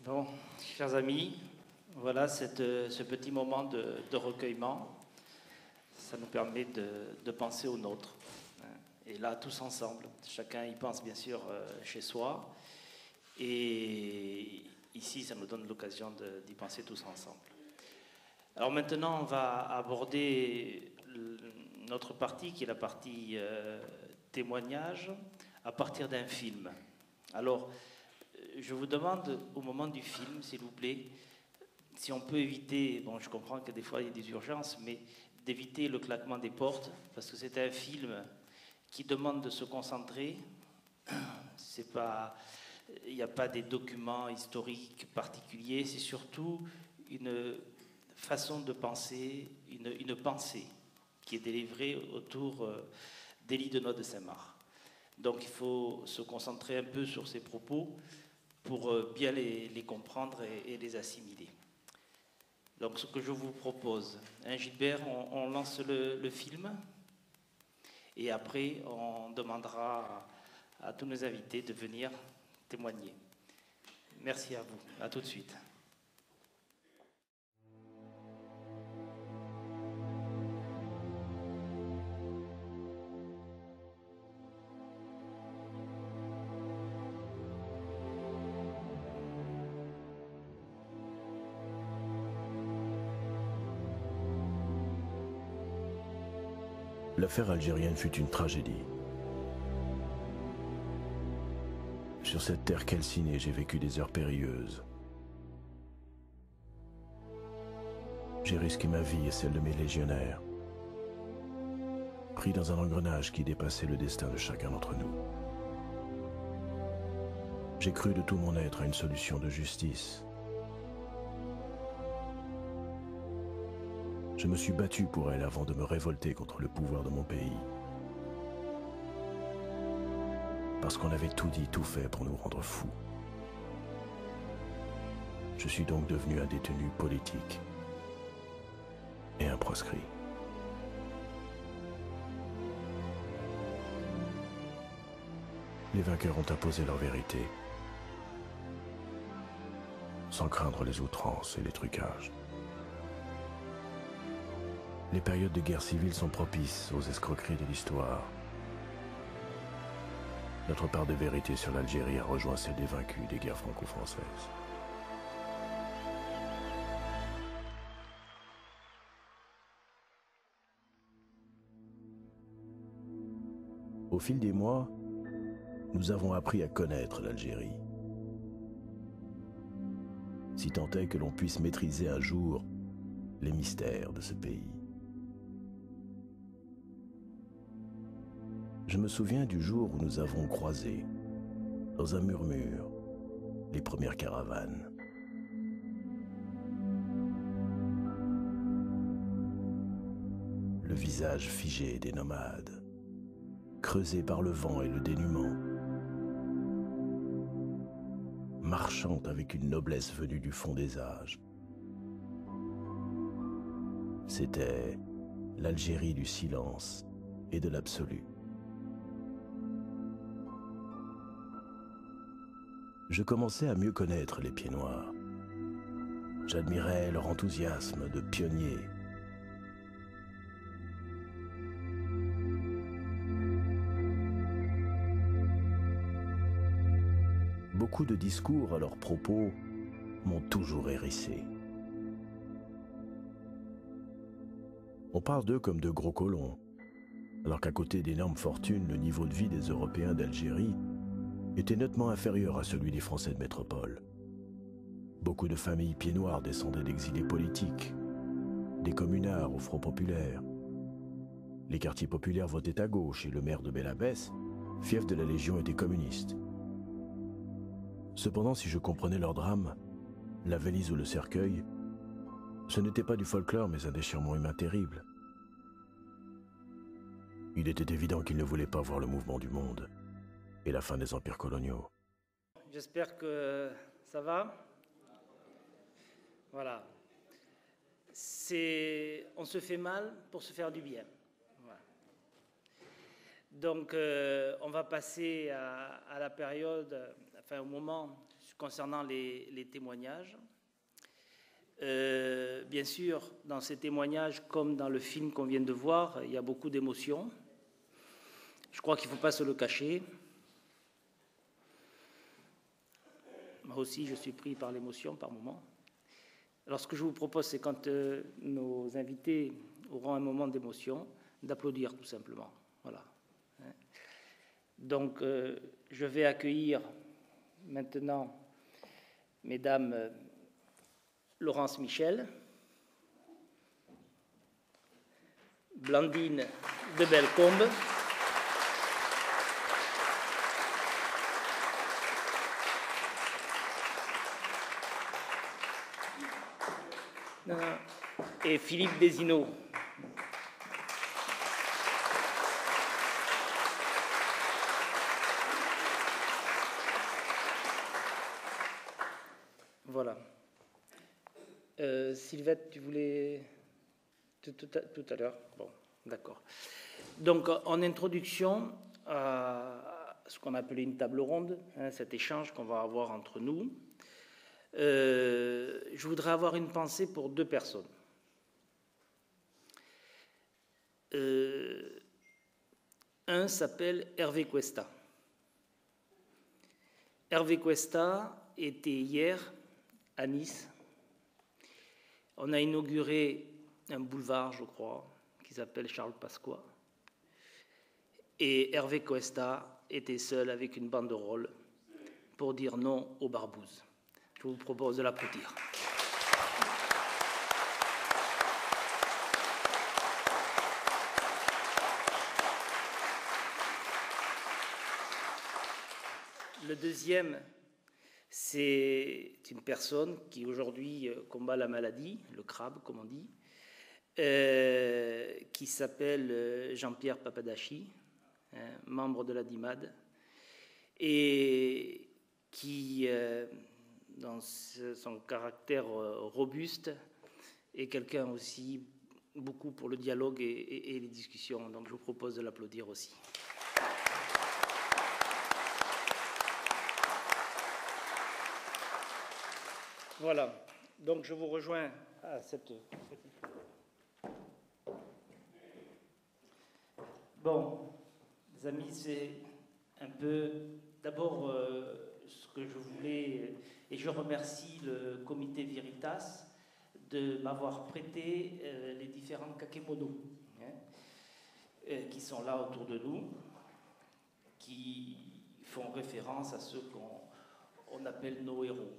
Bon, chers amis, voilà ce petit moment de recueillement. Ça nous permet de penser au nôtre. Et là, tous ensemble, chacun y pense bien sûr chez soi. Et ici, ça nous donne l'occasion d'y penser tous ensemble. Alors maintenant, on va aborder notre partie, qui est la partie témoignage, à partir d'un film. Alors, je vous demande au moment du film, s'il vous plaît, si on peut éviter, bon, je comprends que des fois il y a des urgences, mais d'éviter le claquement des portes, parce que c'est un film qui demande de se concentrer. C'est pas, il n'y a pas des documents historiques particuliers, c'est surtout une façon de penser, une pensée qui est délivrée autour d'Élie de Noailles de Saint-Marc. Donc il faut se concentrer un peu sur ces propos pour bien les comprendre et les assimiler. Donc ce que je vous propose, hein, Gilbert, on lance le film et après on demandera à tous nos invités de venir témoigner. Merci à vous, à tout de suite. L'affaire algérienne fut une tragédie. Sur cette terre calcinée, j'ai vécu des heures périlleuses. J'ai risqué ma vie et celle de mes légionnaires, pris dans un engrenage qui dépassait le destin de chacun d'entre nous. J'ai cru de tout mon être à une solution de justice. Je me suis battu pour elle avant de me révolter contre le pouvoir de mon pays. Parce qu'on avait tout dit, tout fait pour nous rendre fous. Je suis donc devenu un détenu politique et un proscrit. Les vainqueurs ont imposé leur vérité, sans craindre les outrances et les trucages. Les périodes de guerre civile sont propices aux escroqueries de l'histoire. Notre part de vérité sur l'Algérie a rejoint celle des vaincus des guerres franco-françaises. Au fil des mois, nous avons appris à connaître l'Algérie. Si tant est que l'on puisse maîtriser un jour les mystères de ce pays. Je me souviens du jour où nous avons croisé, dans un murmure, les premières caravanes. Le visage figé des nomades, creusé par le vent et le dénuement, marchant avec une noblesse venue du fond des âges. C'était l'Algérie du silence et de l'absolu. Je commençais à mieux connaître les Pieds Noirs. J'admirais leur enthousiasme de pionniers. Beaucoup de discours à leur propos m'ont toujours hérissé. On parle d'eux comme de gros colons, alors qu'à côté d'énormes fortunes, le niveau de vie des Européens d'Algérie était nettement inférieur à celui des Français de métropole. Beaucoup de familles pieds noirs descendaient d'exilés politiques, des communards au Front populaire. Les quartiers populaires votaient à gauche et le maire de Belabès, fief de la Légion, était communiste. Cependant, si je comprenais leur drame, la valise ou le cercueil, ce n'était pas du folklore mais un déchirement humain terrible. Il était évident qu'ils ne voulaient pas voir le mouvement du monde et la fin des empires coloniaux. J'espère que ça va. Voilà. On se fait mal pour se faire du bien. Voilà. Donc, on va passer à la période, enfin au moment concernant les témoignages. Bien sûr, dans ces témoignages, comme dans le film qu'on vient de voir, il y a beaucoup d'émotions. Je crois qu'il ne faut pas se le cacher. Moi aussi, je suis pris par l'émotion par moments. Alors, ce que je vous propose, c'est quand nos invités auront un moment d'émotion, d'applaudir tout simplement. Voilà. Donc, je vais accueillir maintenant Mesdames Laurence Michel, Blandine de Bellecombe, et Philippe Bézineau. Voilà. Sylvette, tu voulais tout à l'heure? Bon, d'accord. Donc, en introduction à ce qu'on appelait une table ronde, cet échange qu'on va avoir entre nous, je voudrais avoir une pensée pour deux personnes. Un s'appelle Hervé Cuesta. Hervé Cuesta était hier à Nice. On a inauguré un boulevard, je crois, qui s'appelle Charles Pasqua. Et Hervé Cuesta était seul avec une banderole pour dire non aux barbouzes. Je vous propose de l'applaudir. Le deuxième, c'est une personne qui aujourd'hui combat la maladie, le crabe comme on dit, qui s'appelle Jean-Pierre Papadachi, membre de la DIMAD, et qui, dans son caractère robuste, est quelqu'un aussi beaucoup pour le dialogue et les discussions. Donc je vous propose de l'applaudir aussi. Voilà, donc je vous rejoins à cette... Bon, les amis, c'est un peu... D'abord, ce que je voulais... Et je remercie le comité Veritas de m'avoir prêté les différents kakemonos qui sont là autour de nous, qui font référence à ceux qu'on appelle nos héros.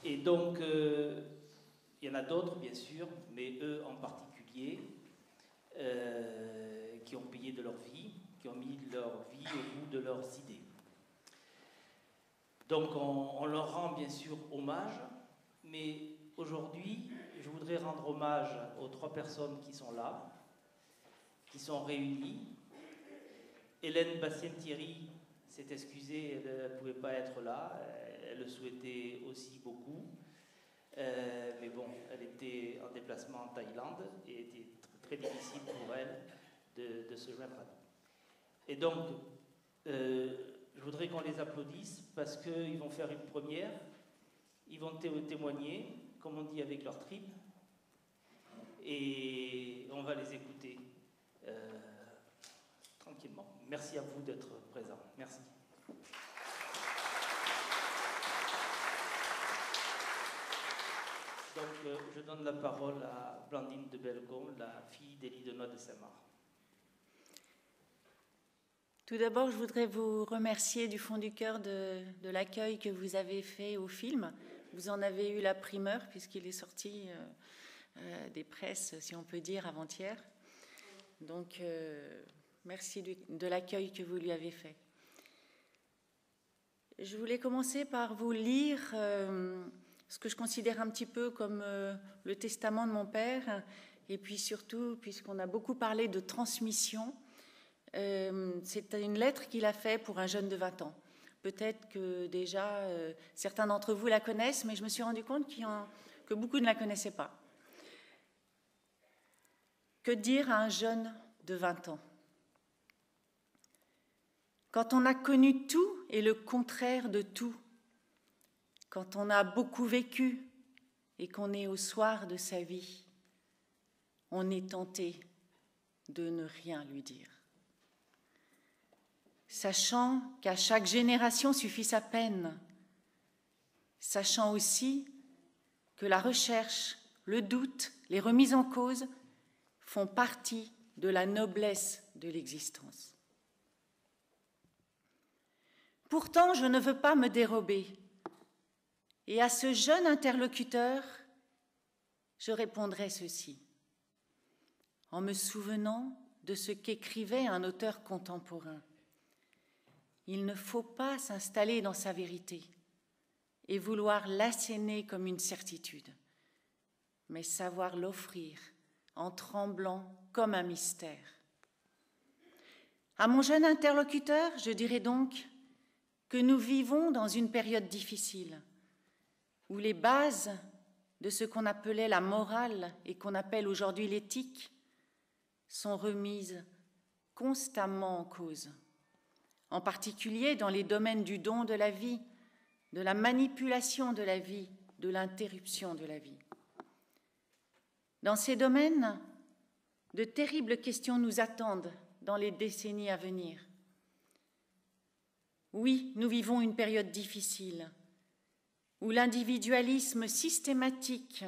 Et donc, il y en a d'autres, bien sûr, mais eux en particulier, qui ont payé de leur vie, qui ont mis leur vie au bout de leurs idées. Donc, on leur rend bien sûr hommage, mais aujourd'hui, je voudrais rendre hommage aux trois personnes qui sont là, qui sont réunies. Hélène Bastien-Thierry s'est excusée, elle ne pouvait pas être là. Elle le souhaitait aussi beaucoup, mais bon, elle était en déplacement en Thaïlande et il était très difficile pour elle de se joindre à nous. Et donc, je voudrais qu'on les applaudisse parce qu'ils vont faire une première, ils vont témoigner, comme on dit, avec leur tripes, et on va les écouter tranquillement. Merci à vous d'être présents. Merci. Donc, je donne la parole à Blandine de Bellecombe, la fille d'Élie Denoy de Saint-Marc. Tout d'abord, je voudrais vous remercier du fond du cœur de l'accueil que vous avez fait au film. Vous en avez eu la primeur, puisqu'il est sorti des presses, si on peut dire, avant-hier. Donc, merci de l'accueil que vous lui avez fait. Je voulais commencer par vous lire ce que je considère un petit peu comme le testament de mon père, et puis surtout, puisqu'on a beaucoup parlé de transmission, c'est une lettre qu'il a faite pour un jeune de 20 ans. Peut-être que déjà, certains d'entre vous la connaissent, mais je me suis rendu compte que beaucoup ne la connaissaient pas. Que dire à un jeune de 20 ans? Quand on a connu tout et le contraire de tout, quand on a beaucoup vécu et qu'on est au soir de sa vie, on est tenté de ne rien lui dire. Sachant qu'à chaque génération suffit sa peine, sachant aussi que la recherche, le doute, les remises en cause font partie de la noblesse de l'existence. Pourtant, je ne veux pas me dérober, et à ce jeune interlocuteur, je répondrai ceci, en me souvenant de ce qu'écrivait un auteur contemporain. Il ne faut pas s'installer dans sa vérité et vouloir l'asséner comme une certitude, mais savoir l'offrir en tremblant comme un mystère. À mon jeune interlocuteur, je dirais donc que nous vivons dans une période difficile, où les bases de ce qu'on appelait la morale et qu'on appelle aujourd'hui l'éthique sont remises constamment en cause, en particulier dans les domaines du don de la vie, de la manipulation de la vie, de l'interruption de la vie. Dans ces domaines, de terribles questions nous attendent dans les décennies à venir. Oui, nous vivons une période difficile, où l'individualisme systématique,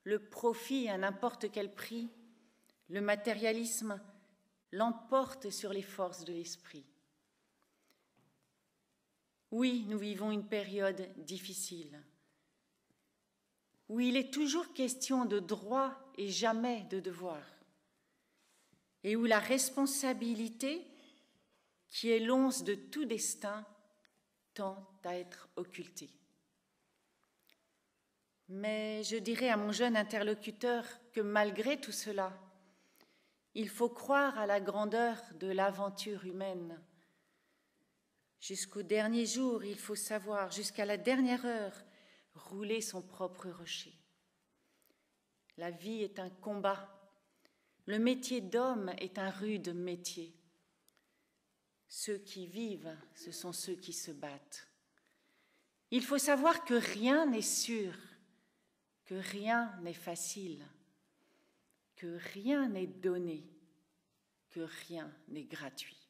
le profit à n'importe quel prix, le matérialisme l'emporte sur les forces de l'esprit. Oui, nous vivons une période difficile, où il est toujours question de droit et jamais de devoir, et où la responsabilité, qui est l'once de tout destin, tend à être occultée. Mais je dirais à mon jeune interlocuteur que malgré tout cela, il faut croire à la grandeur de l'aventure humaine. Jusqu'au dernier jour, il faut savoir, jusqu'à la dernière heure, rouler son propre rocher. La vie est un combat. Le métier d'homme est un rude métier. Ceux qui vivent, ce sont ceux qui se battent. Il faut savoir que rien n'est sûr, que rien n'est facile, que rien n'est donné, que rien n'est gratuit.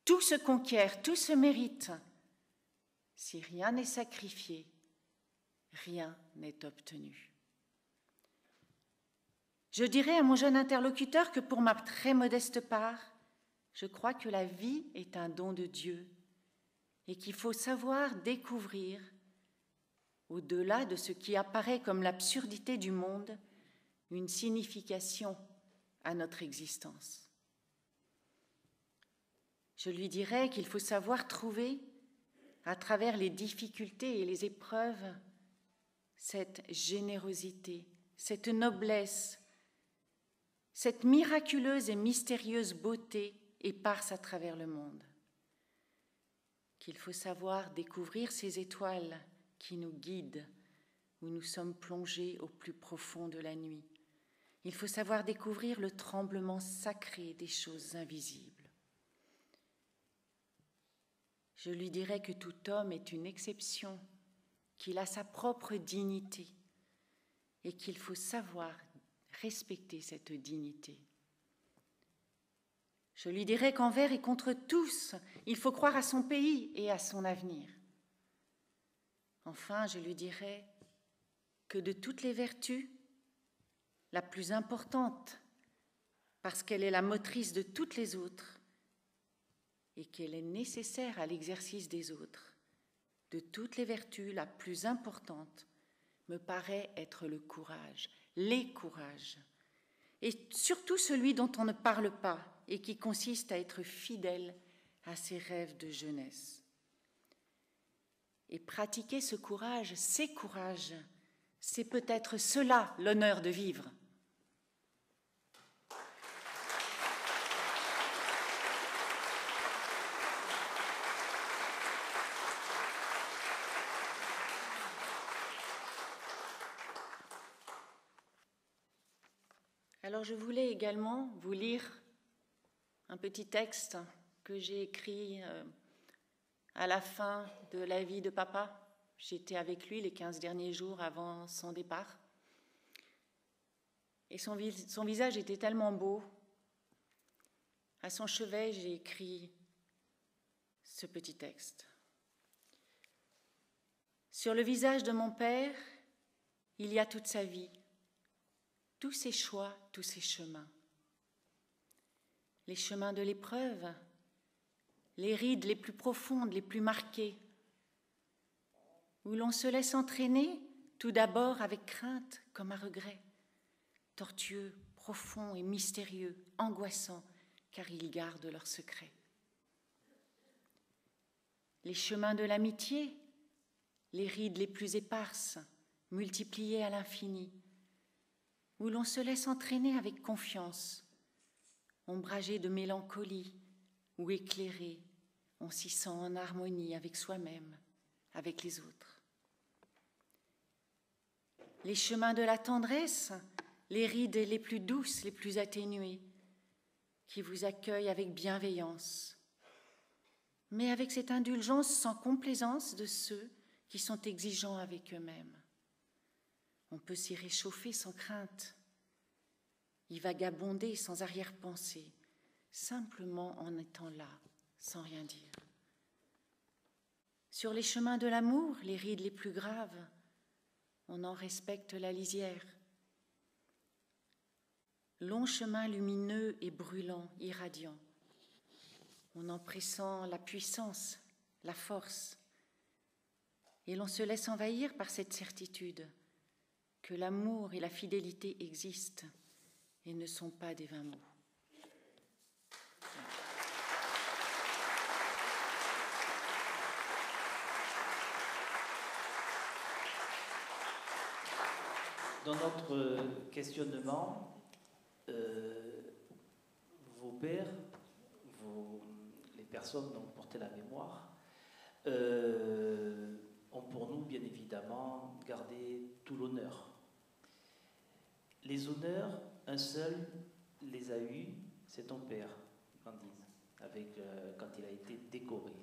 Tout se conquiert, tout se mérite. Si rien n'est sacrifié, rien n'est obtenu. Je dirais à mon jeune interlocuteur que pour ma très modeste part, je crois que la vie est un don de Dieu et qu'il faut savoir découvrir, au-delà de ce qui apparaît comme l'absurdité du monde, une signification à notre existence. Je lui dirais qu'il faut savoir trouver, à travers les difficultés et les épreuves, cette générosité, cette noblesse, cette miraculeuse et mystérieuse beauté éparse à travers le monde. Qu'il faut savoir découvrir ces étoiles qui nous guident, où nous sommes plongés au plus profond de la nuit. Il faut savoir découvrir le tremblement sacré des choses invisibles. Je lui dirais que tout homme est une exception, qu'il a sa propre dignité et qu'il faut savoir respecter cette dignité. Je lui dirais qu'envers et contre tous, il faut croire à son pays et à son avenir. Enfin, je lui dirais que de toutes les vertus, la plus importante, parce qu'elle est la motrice de toutes les autres, et qu'elle est nécessaire à l'exercice des autres, de toutes les vertus, la plus importante me paraît être le courage, les courages, et surtout celui dont on ne parle pas et qui consiste à être fidèle à ses rêves de jeunesse. Et pratiquer ce courage, ces courages, c'est peut-être cela l'honneur de vivre. Alors je voulais également vous lire un petit texte que j'ai écrit à la fin de la vie de papa, J'étais avec lui les 15 derniers jours avant son départ. Et son visage était tellement beau. À son chevet, j'ai écrit ce petit texte. Sur le visage de mon père, il y a toute sa vie, tous ses choix, tous ses chemins. Les chemins de l'épreuve, les rides les plus profondes, les plus marquées, où l'on se laisse entraîner tout d'abord avec crainte comme à regret, tortueux, profond et mystérieux, angoissant, car ils gardent leurs secrets. Les chemins de l'amitié, les rides les plus éparses, multipliées à l'infini, où l'on se laisse entraîner avec confiance, ombragé de mélancolie ou éclairé, on s'y sent en harmonie avec soi-même, avec les autres. Les chemins de la tendresse, les rides les plus douces, les plus atténuées, qui vous accueillent avec bienveillance, mais avec cette indulgence sans complaisance de ceux qui sont exigeants avec eux-mêmes. On peut s'y réchauffer sans crainte, y vagabonder sans arrière-pensée, simplement en étant là, sans rien dire. Sur les chemins de l'amour, les rides les plus graves, on en respecte la lisière. Long chemin lumineux et brûlant, irradiant. On en pressent la puissance, la force. Et l'on se laisse envahir par cette certitude que l'amour et la fidélité existent et ne sont pas des vains mots. Dans notre questionnement, vos pères, les personnes dont vous portez la mémoire, ont pour nous, bien évidemment, gardé tout l'honneur. Les honneurs, un seul les a eus, c'est ton père, Candide, quand il a été décoré.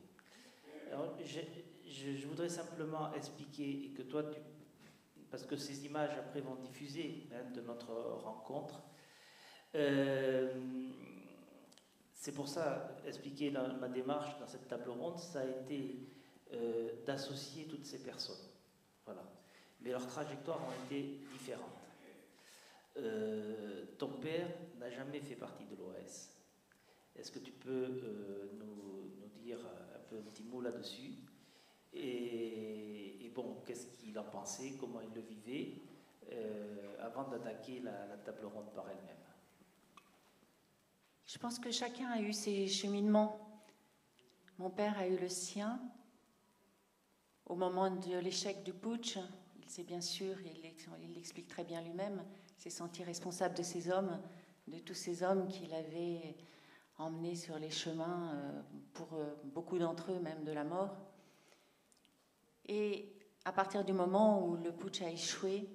Alors, je voudrais simplement expliquer, et que toi, parce que ces images après vont diffuser de notre rencontre, c'est pour ça, expliquer ma démarche dans cette table ronde, ça a été d'associer toutes ces personnes. Voilà. Mais leurs trajectoires ont été différentes. Ton père n'a jamais fait partie de l'OAS. Est-ce que tu peux nous dire un petit mot là-dessus? Et bon, qu'est-ce qu'il en pensait, comment il le vivait, avant d'attaquer la table ronde par elle-même? Je pense que chacun a eu ses cheminements. Mon père a eu le sien. Au moment de l'échec du putsch, il s'est bien sûr, il l'explique très bien lui-même, s'est senti responsable de ces hommes, de tous ces hommes qu'il avait emmenés sur les chemins, pour beaucoup d'entre eux même de la mort. Et à partir du moment où le putsch a échoué,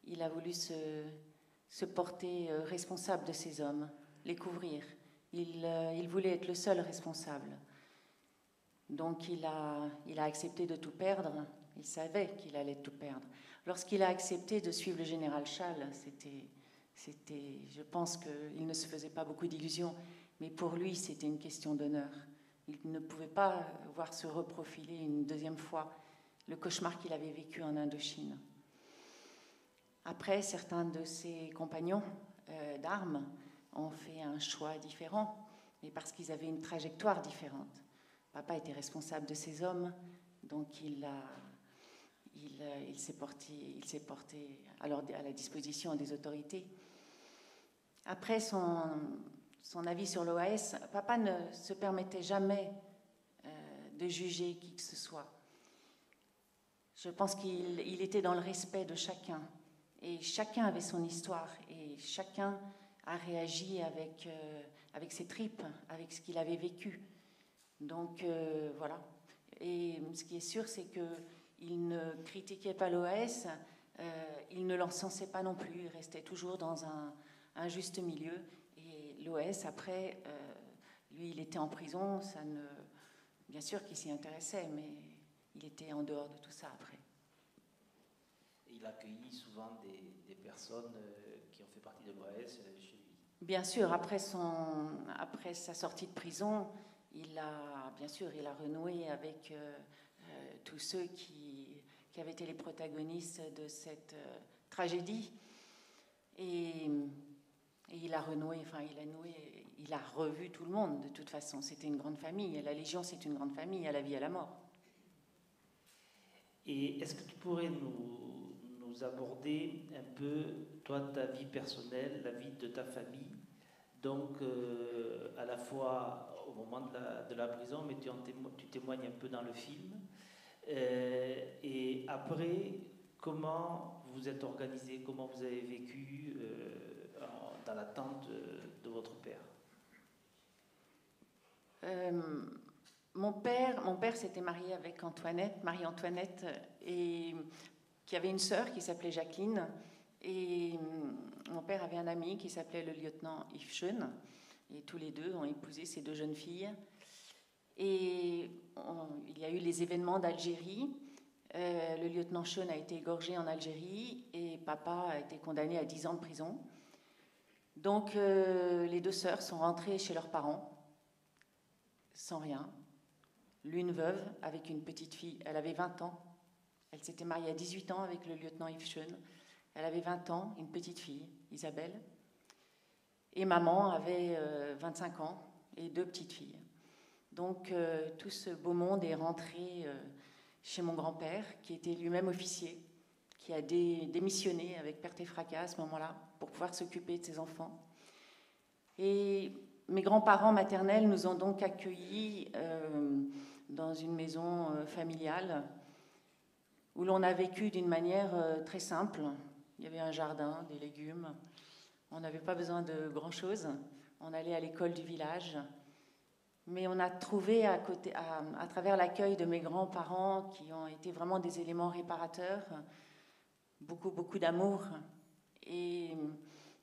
il a voulu se porter responsable de ces hommes, les couvrir. Il voulait être le seul responsable. Donc il a accepté de tout perdre. Il savait qu'il allait tout perdre. Lorsqu'il a accepté de suivre le général Schall, je pense qu'il ne se faisait pas beaucoup d'illusions, mais pour lui, c'était une question d'honneur. Il ne pouvait pas voir se reprofiler une deuxième fois le cauchemar qu'il avait vécu en Indochine. Après, certains de ses compagnons d'armes ont fait un choix différent, mais parce qu'ils avaient une trajectoire différente. Papa était responsable de ces hommes, donc il s'est porté à la disposition des autorités. Après son avis sur l'OAS, papa ne se permettait jamais de juger qui que ce soit. Je pense qu'il était dans le respect de chacun, et chacun avait son histoire, et chacun a réagi avec ses tripes, avec ce qu'il avait vécu. Donc voilà. Et ce qui est sûr, c'est qu'il ne critiquait pas l'OAS, il ne l'encensait pas non plus, il restait toujours dans un juste milieu. Et l'OAS, après, lui, il était en prison, bien sûr qu'il s'y intéressait, mais il était en dehors de tout ça après. il accueillit souvent des personnes qui ont fait partie de l'OAS chez lui. Bien sûr, après sa sortie de prison, il a renoué avec tous ceux qui avaient été les protagonistes de cette tragédie. Et il a renoué, il a revu tout le monde de toute façon. C'était une grande famille. Et la Légion, c'est une grande famille, à la vie, à la mort. Et est-ce que tu pourrais nous aborder un peu, toi, ta vie personnelle, la vie de ta famille, donc à la fois au moment de la prison, mais tu témoignes un peu dans le film, et après, comment vous êtes organisé, comment vous avez vécu dans l'attente de votre père? Mon père s'était marié avec Marie-Antoinette, et qui avait une sœur qui s'appelait Jacqueline. Et mon père avait un ami qui s'appelait le lieutenant Yves Schoen. Et tous les deux ont épousé ces deux jeunes filles. Et il y a eu les événements d'Algérie. Le lieutenant Schoen a été égorgé en Algérie et papa a été condamné à 10 ans de prison. Donc les deux sœurs sont rentrées chez leurs parents, sans rien. L'une veuve, avec une petite fille. Elle avait 20 ans. Elle s'était mariée à 18 ans avec le lieutenant Yves Schoen. Elle avait 20 ans, une petite fille, Isabelle. Et maman avait 25 ans et 2 petites filles. Donc tout ce beau monde est rentré chez mon grand-père, qui était lui-même officier, qui a démissionné avec perte et fracas à ce moment-là pour pouvoir s'occuper de ses enfants. Et mes grands-parents maternels nous ont donc accueillis dans une maison familiale où l'on a vécu d'une manière très simple. Il y avait un jardin, des légumes. On n'avait pas besoin de grand-chose. On allait à l'école du village. Mais on a trouvé à travers l'accueil de mes grands-parents, qui ont été vraiment des éléments réparateurs, beaucoup d'amour. Et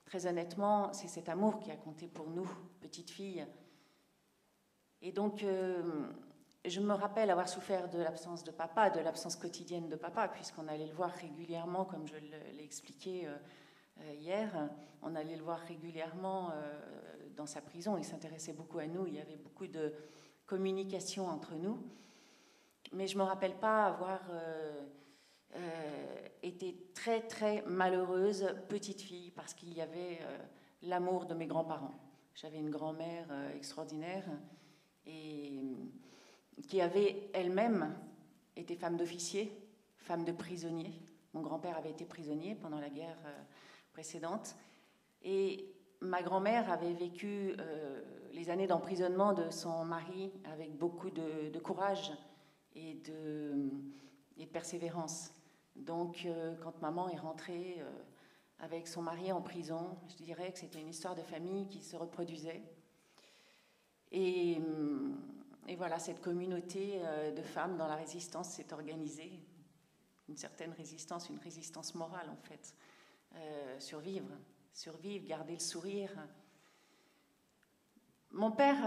très honnêtement, c'est cet amour qui a compté pour nous, petites filles. Et donc, je me rappelle avoir souffert de l'absence de papa, de l'absence quotidienne de papa, puisqu'on allait le voir régulièrement, comme je l'ai expliqué hier. On allait le voir régulièrement dans sa prison. Il s'intéressait beaucoup à nous. Il y avait beaucoup de communication entre nous. Mais je ne me rappelle pas avoir été très, très malheureuse petite fille, parce qu'il y avait l'amour de mes grands-parents. J'avais une grand-mère extraordinaire et qui avait elle-même été femme d'officier, femme de prisonnier. Mon grand-père avait été prisonnier pendant la guerre précédente. Et ma grand-mère avait vécu les années d'emprisonnement de son mari avec beaucoup de courage et de persévérance. Donc, quand maman est rentrée avec son mari en prison, je dirais que c'était une histoire de famille qui se reproduisait. Et voilà, cette communauté de femmes dans la résistance s'est organisée. Une certaine résistance, une résistance morale en fait. Survivre, garder le sourire. Mon père,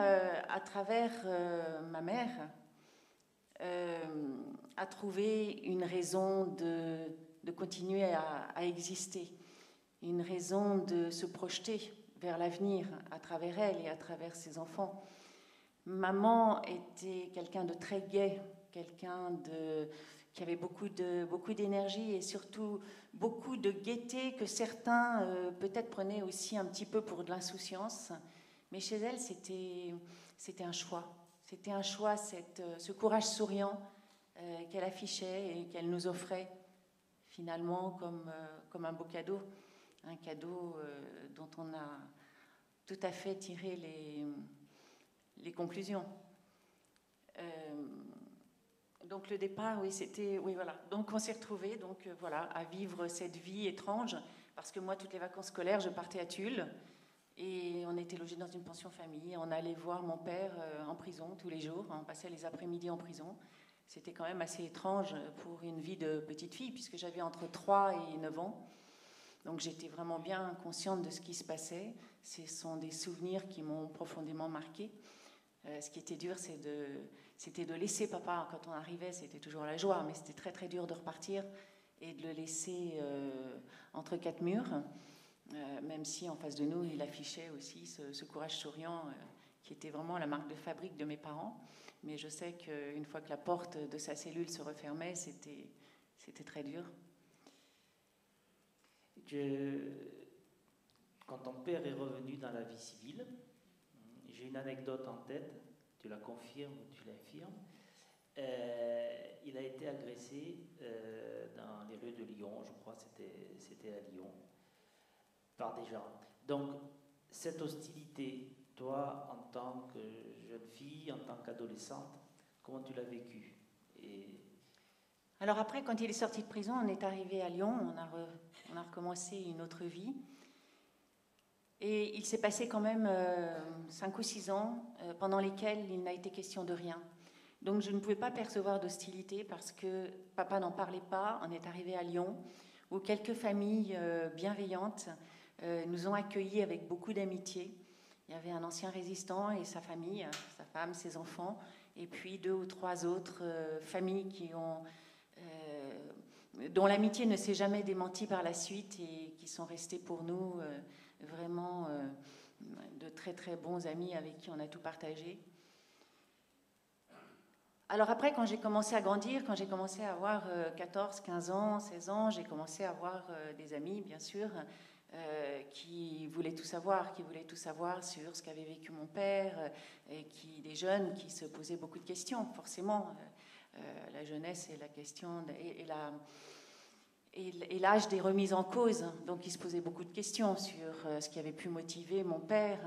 à travers ma mère, a trouvé une raison de continuer à exister, une raison de se projeter vers l'avenir à travers elle et à travers ses enfants. Maman était quelqu'un de très gai, quelqu'un qui avait beaucoup d'énergie et surtout beaucoup de gaieté que certains peut-être prenaient aussi un petit peu pour de l'insouciance. Mais chez elle, c'était un choix. C'était un choix, ce courage souriant qu'elle affichait et qu'elle nous offrait finalement comme un beau cadeau. Un cadeau dont on a tout à fait tiré les conclusions. Donc le départ, voilà. Donc on s'est retrouvés, à vivre cette vie étrange, parce que moi, toutes les vacances scolaires, je partais à Tulle, et on était logés dans une pension famille. On allait voir mon père en prison tous les jours, on passait les après-midi en prison. C'était quand même assez étrange pour une vie de petite fille, puisque j'avais entre 3 et 9 ans. Donc j'étais vraiment bien consciente de ce qui se passait. Ce sont des souvenirs qui m'ont profondément marquée. Ce qui était dur, c'était de laisser papa. Quand on arrivait, c'était toujours la joie, mais c'était très très dur de repartir. et de le laisser entre quatre murs, même si en face de nous, il affichait aussi ce courage souriant qui était vraiment la marque de fabrique de mes parents. Mais je sais qu'une fois que la porte de sa cellule se refermait, c'était très dur. Quand ton père est revenu dans la vie civile, j'ai une anecdote en tête, tu la confirmes ou tu l'affirmes. Il a été agressé dans les rues de Lyon, je crois que c'était à Lyon, par des gens. Donc, cette hostilité, toi, en tant que jeune fille, en tant qu'adolescente, comment tu l'as vécue? Alors après, quand il est sorti de prison, on est arrivé à Lyon, on a recommencé une autre vie. Et il s'est passé quand même 5 ou 6 ans pendant lesquels il n'a été question de rien. Donc je ne pouvais pas percevoir d'hostilité parce que papa n'en parlait pas. On est arrivé à Lyon où quelques familles bienveillantes nous ont accueillis avec beaucoup d'amitié. Il y avait un ancien résistant et sa famille, sa femme, ses enfants, et puis 2 ou 3 autres familles dont l'amitié ne s'est jamais démentie par la suite et qui sont restées pour nous vraiment de très très bons amis avec qui on a tout partagé. Alors après, quand j'ai commencé à grandir, quand j'ai commencé à avoir 14, 15 ans, 16 ans, j'ai commencé à avoir des amis, bien sûr, qui voulaient tout savoir sur ce qu'avait vécu mon père, et des jeunes qui se posaient beaucoup de questions, forcément. La jeunesse et la question et l'âge des remises en cause. Donc il se posait beaucoup de questions sur ce qui avait pu motiver mon père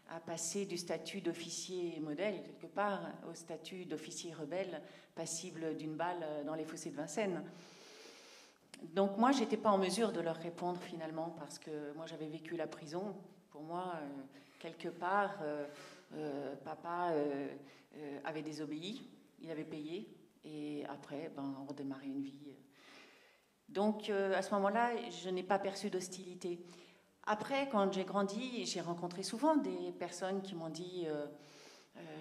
à passer du statut d'officier modèle, quelque part, au statut d'officier rebelle, passible d'une balle dans les fossés de Vincennes. Donc moi, je n'étais pas en mesure de leur répondre finalement, parce que moi, j'avais vécu la prison. Pour moi, quelque part, papa avait désobéi, il avait payé, et après, on redémarrait une vie. Donc à ce moment-là, je n'ai pas perçu d'hostilité. Après, quand j'ai grandi, j'ai rencontré souvent des personnes qui m'ont dit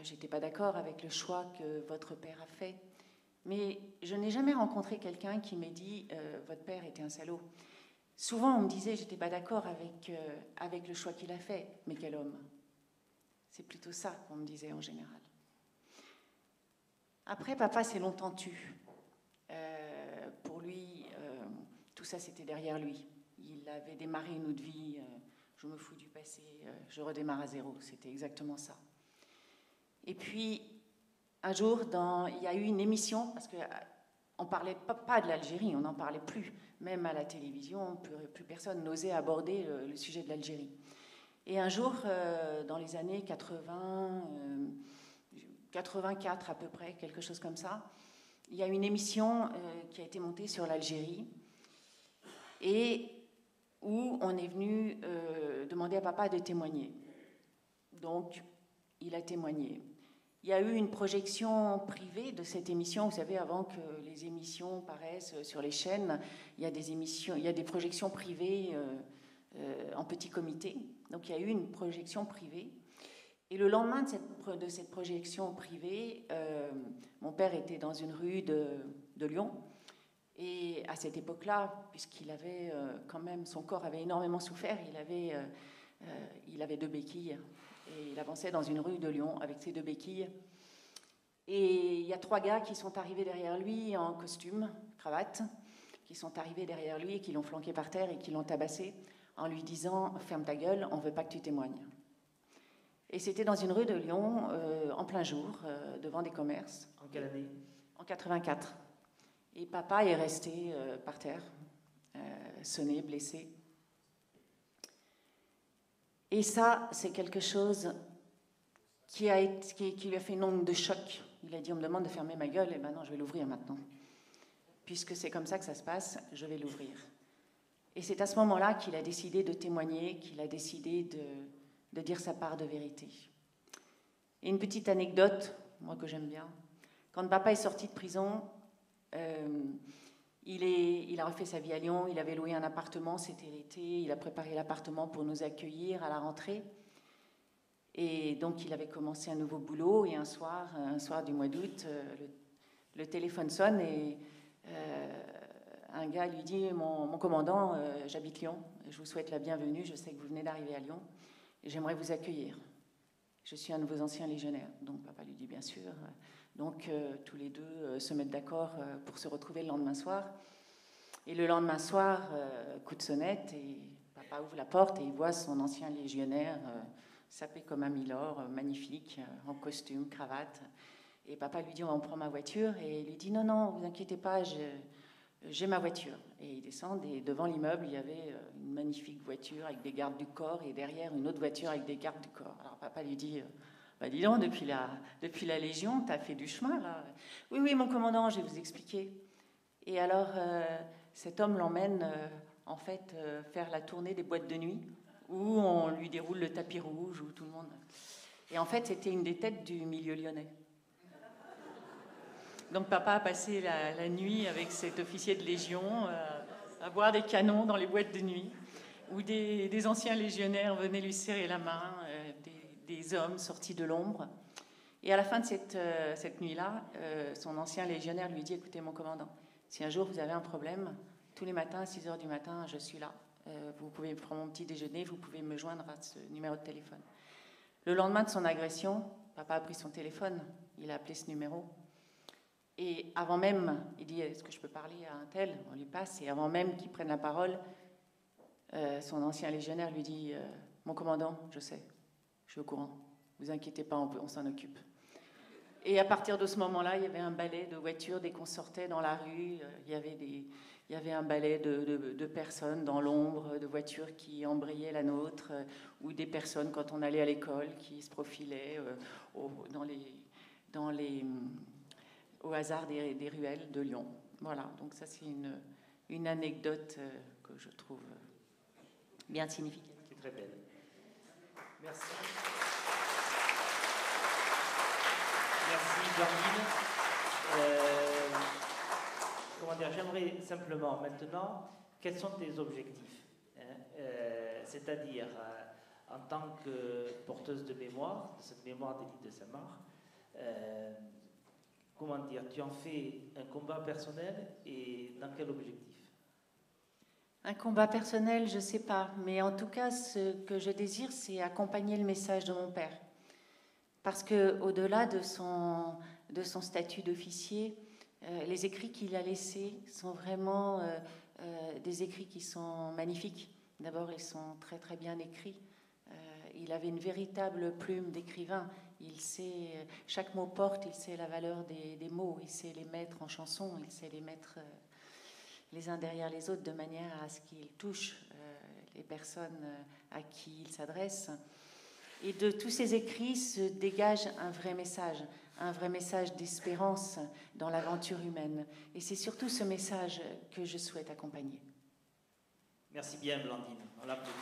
j'étais pas d'accord avec le choix que votre père a fait. Mais je n'ai jamais rencontré quelqu'un qui m'ait dit votre père était un salaud. Souvent, on me disait j'étais pas d'accord avec le choix qu'il a fait. Mais quel homme! C'est plutôt ça qu'on me disait en général. Après, papa s'est longtemps tu. Pour lui, tout ça, c'était derrière lui. Il avait démarré une autre vie. Je me fous du passé, je redémarre à zéro. C'était exactement ça. Et puis, un jour, il y a eu une émission, parce qu'on ne parlait pas de l'Algérie, on n'en parlait plus. Même à la télévision, plus personne n'osait aborder le sujet de l'Algérie. Et un jour, dans les années 84 à peu près, quelque chose comme ça, il y a une émission qui a été montée sur l'Algérie et où on est venu demander à papa de témoigner. Donc, il a témoigné. Il y a eu une projection privée de cette émission. Vous savez, avant que les émissions paraissent sur les chaînes, il y a des projections privées en petit comité. Donc, il y a eu une projection privée. Et le lendemain de cette projection privée, mon père était dans une rue de Lyon. Et à cette époque-là, puisqu'il avait quand même, son corps avait énormément souffert, il avait 2 béquilles. Et il avançait dans une rue de Lyon avec ses 2 béquilles. Et il y a 3 gars qui sont arrivés derrière lui en costume, cravate, qui sont arrivés derrière lui et qui l'ont flanqué par terre et qui l'ont tabassé en lui disant « Ferme ta gueule, on ne veut pas que tu témoignes ». Et c'était dans une rue de Lyon, en plein jour, devant des commerces. En quelle année? En 84. Et papa est resté par terre, sonné, blessé. Et ça, c'est quelque chose qui lui a fait une onde de choc. Il a dit, on me demande de fermer ma gueule, et ben non, je vais l'ouvrir maintenant. Puisque c'est comme ça que ça se passe, je vais l'ouvrir. Et c'est à ce moment-là qu'il a décidé de témoigner, qu'il a décidé de dire sa part de vérité. Et une petite anecdote, moi que j'aime bien. Quand papa est sorti de prison, il a refait sa vie à Lyon, il avait loué un appartement, c'était l'été, il a préparé l'appartement pour nous accueillir à la rentrée. Et donc il avait commencé un nouveau boulot et un soir du mois d'août, le téléphone sonne et un gars lui dit, mon commandant, j'habite Lyon, je vous souhaite la bienvenue, je sais que vous venez d'arriver à Lyon, et j'aimerais vous accueillir. Je suis un de vos anciens légionnaires. Donc papa lui dit bien sûr. Donc tous les deux se mettent d'accord pour se retrouver le lendemain soir. Et le lendemain soir, coup de sonnette, et papa ouvre la porte et il voit son ancien légionnaire sapé comme un milord, magnifique, en costume, cravate. Et papa lui dit, on prend ma voiture. Et il lui dit, non, non, vous inquiétez pas, j'ai ma voiture. Et ils descendent et devant l'immeuble, il y avait une magnifique voiture avec des gardes du corps et derrière une autre voiture avec des gardes du corps. Alors papa lui dit, bah dis donc, depuis la Légion, t'as fait du chemin là. Oui, oui, mon commandant, je vais vous expliquer. Et alors cet homme l'emmène en fait faire la tournée des boîtes de nuit où on lui déroule le tapis rouge, où tout le monde... Et en fait, c'était une des têtes du milieu lyonnais. Donc papa a passé la nuit avec cet officier de Légion à boire des canons dans les boîtes de nuit, où des anciens légionnaires venaient lui serrer la main, des hommes sortis de l'ombre. Et à la fin de cette nuit-là, son ancien légionnaire lui dit, écoutez mon commandant, si un jour vous avez un problème, tous les matins à 6h du matin, je suis là. Vous pouvez prendre mon petit déjeuner, vous pouvez me joindre à ce numéro de téléphone. Le lendemain de son agression, papa a pris son téléphone, il a appelé ce numéro. Et avant même, il dit, est-ce que je peux parler à un tel? On lui passe, et avant même qu'il prenne la parole, son ancien légionnaire lui dit, mon commandant, je sais, je suis au courant, vous inquiétez pas, on s'en occupe. Et à partir de ce moment-là, il y avait un balai de voitures dès qu'on sortait dans la rue, il y avait un balai de personnes dans l'ombre, de voitures qui embrayaient la nôtre, ou des personnes, quand on allait à l'école, qui se profilaient au hasard des ruelles de Lyon. Voilà, donc ça c'est une anecdote que je trouve bien significative. Qui est très belle. Merci. Merci Blandine. Comment dire, j'aimerais simplement maintenant, quels sont tes objectifs, c'est-à-dire en tant que porteuse de mémoire, de cette mémoire d'Édith de Saint-Marc, comment dire, tu en fais un combat personnel et dans quel objectif? Un combat personnel, je ne sais pas, mais en tout cas, ce que je désire, c'est accompagner le message de mon père. Parce qu'au-delà de son statut d'officier, les écrits qu'il a laissés sont vraiment des écrits qui sont magnifiques. D'abord, ils sont très très bien écrits. Il avait une véritable plume d'écrivain. Il sait, chaque mot porte, il sait la valeur des mots, il sait les mettre en chanson, il sait les mettre les uns derrière les autres de manière à ce qu'ils touchent les personnes à qui il s'adresse. Et de tous ces écrits se dégage un vrai message d'espérance dans l'aventure humaine. Et c'est surtout ce message que je souhaite accompagner. Merci bien, Blandine. On l'applaudit.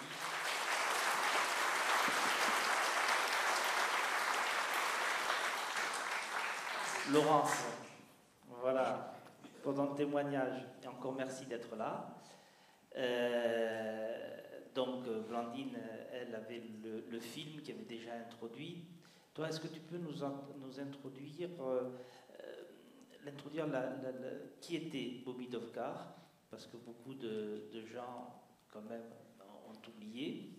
Laurence, voilà, pour ton témoignage, et encore merci d'être là. Donc, Blandine, elle avait le film qui avait déjà introduit. Toi, est-ce que tu peux nous introduire, qui était Bobby Dovgar? Parce que beaucoup de gens, quand même, ont oublié.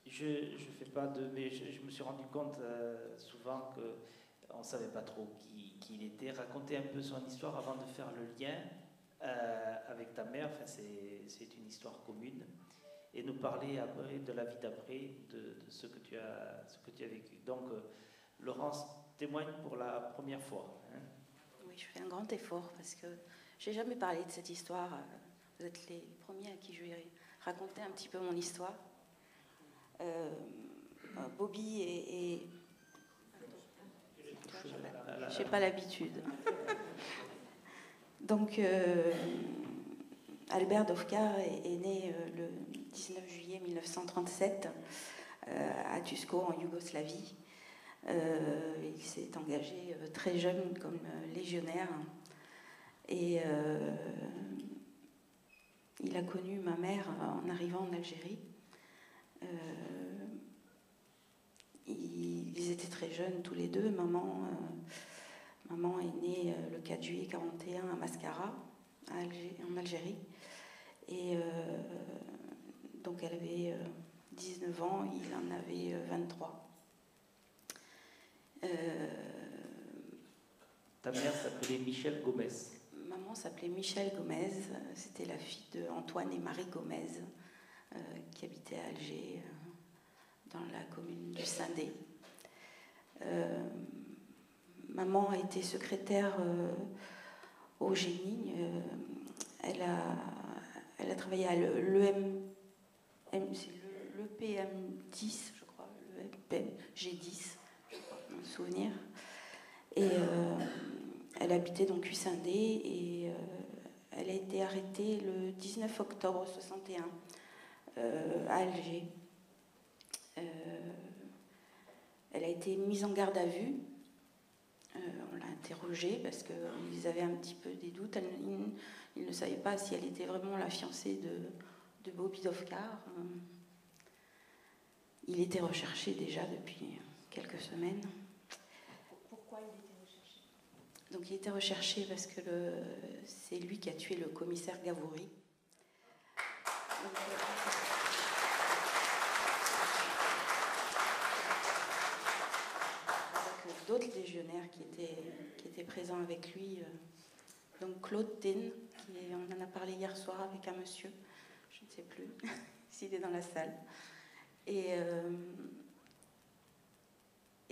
Je fais pas mais je me suis rendu compte souvent qu'on ne savait pas trop qui il était. Raconter un peu son histoire avant de faire le lien avec ta mère, enfin, c'est une histoire commune. Et nous parler après de la vie d'après, de ce que tu as vécu. Donc, Laurence témoigne pour la première fois. Hein. Oui, je fais un grand effort parce que je n'ai jamais parlé de cette histoire. Vous êtes les premiers à qui je vais raconter un petit peu mon histoire. Bobby et je n'ai pas l'habitude. Donc, Albert Dovgar est né le 19 juillet 1937 à Tusko, en Yougoslavie. Il s'est engagé très jeune comme légionnaire et il a connu ma mère en arrivant en Algérie. Ils étaient très jeunes tous les deux. Maman est née le 4 juillet 1941 à Mascara en Algérie. Et donc elle avait 19 ans, il en avait 23. Ta mère s'appelait Michel Gomez. Maman s'appelait Michel Gomez, c'était la fille d'Antoine et Marie Gomez, qui habitaient à Alger, dans la commune du Sindé. Maman a été secrétaire au génie. Elle a travaillé à l'EPM10, je crois, l'EPM-G10, je crois, mon souvenir. Et elle habitait donc Usindé et elle a été arrêtée le 19 octobre 61 à Alger. Elle a été mise en garde à vue. On l'a interrogée parce qu'ils avaient un petit peu des doutes. Ils ne savaient pas si elle était vraiment la fiancée de Bobby Dovkar. Il était recherché déjà depuis quelques semaines. Pourquoi il était recherché? Donc il était recherché parce que c'est lui qui a tué le commissaire Gavouri. Donc, avec d'autres légionnaires qui étaient présents avec lui. Donc Claude Tin, on en a parlé hier soir avec un monsieur, je ne sais plus s'il est dans la salle. Et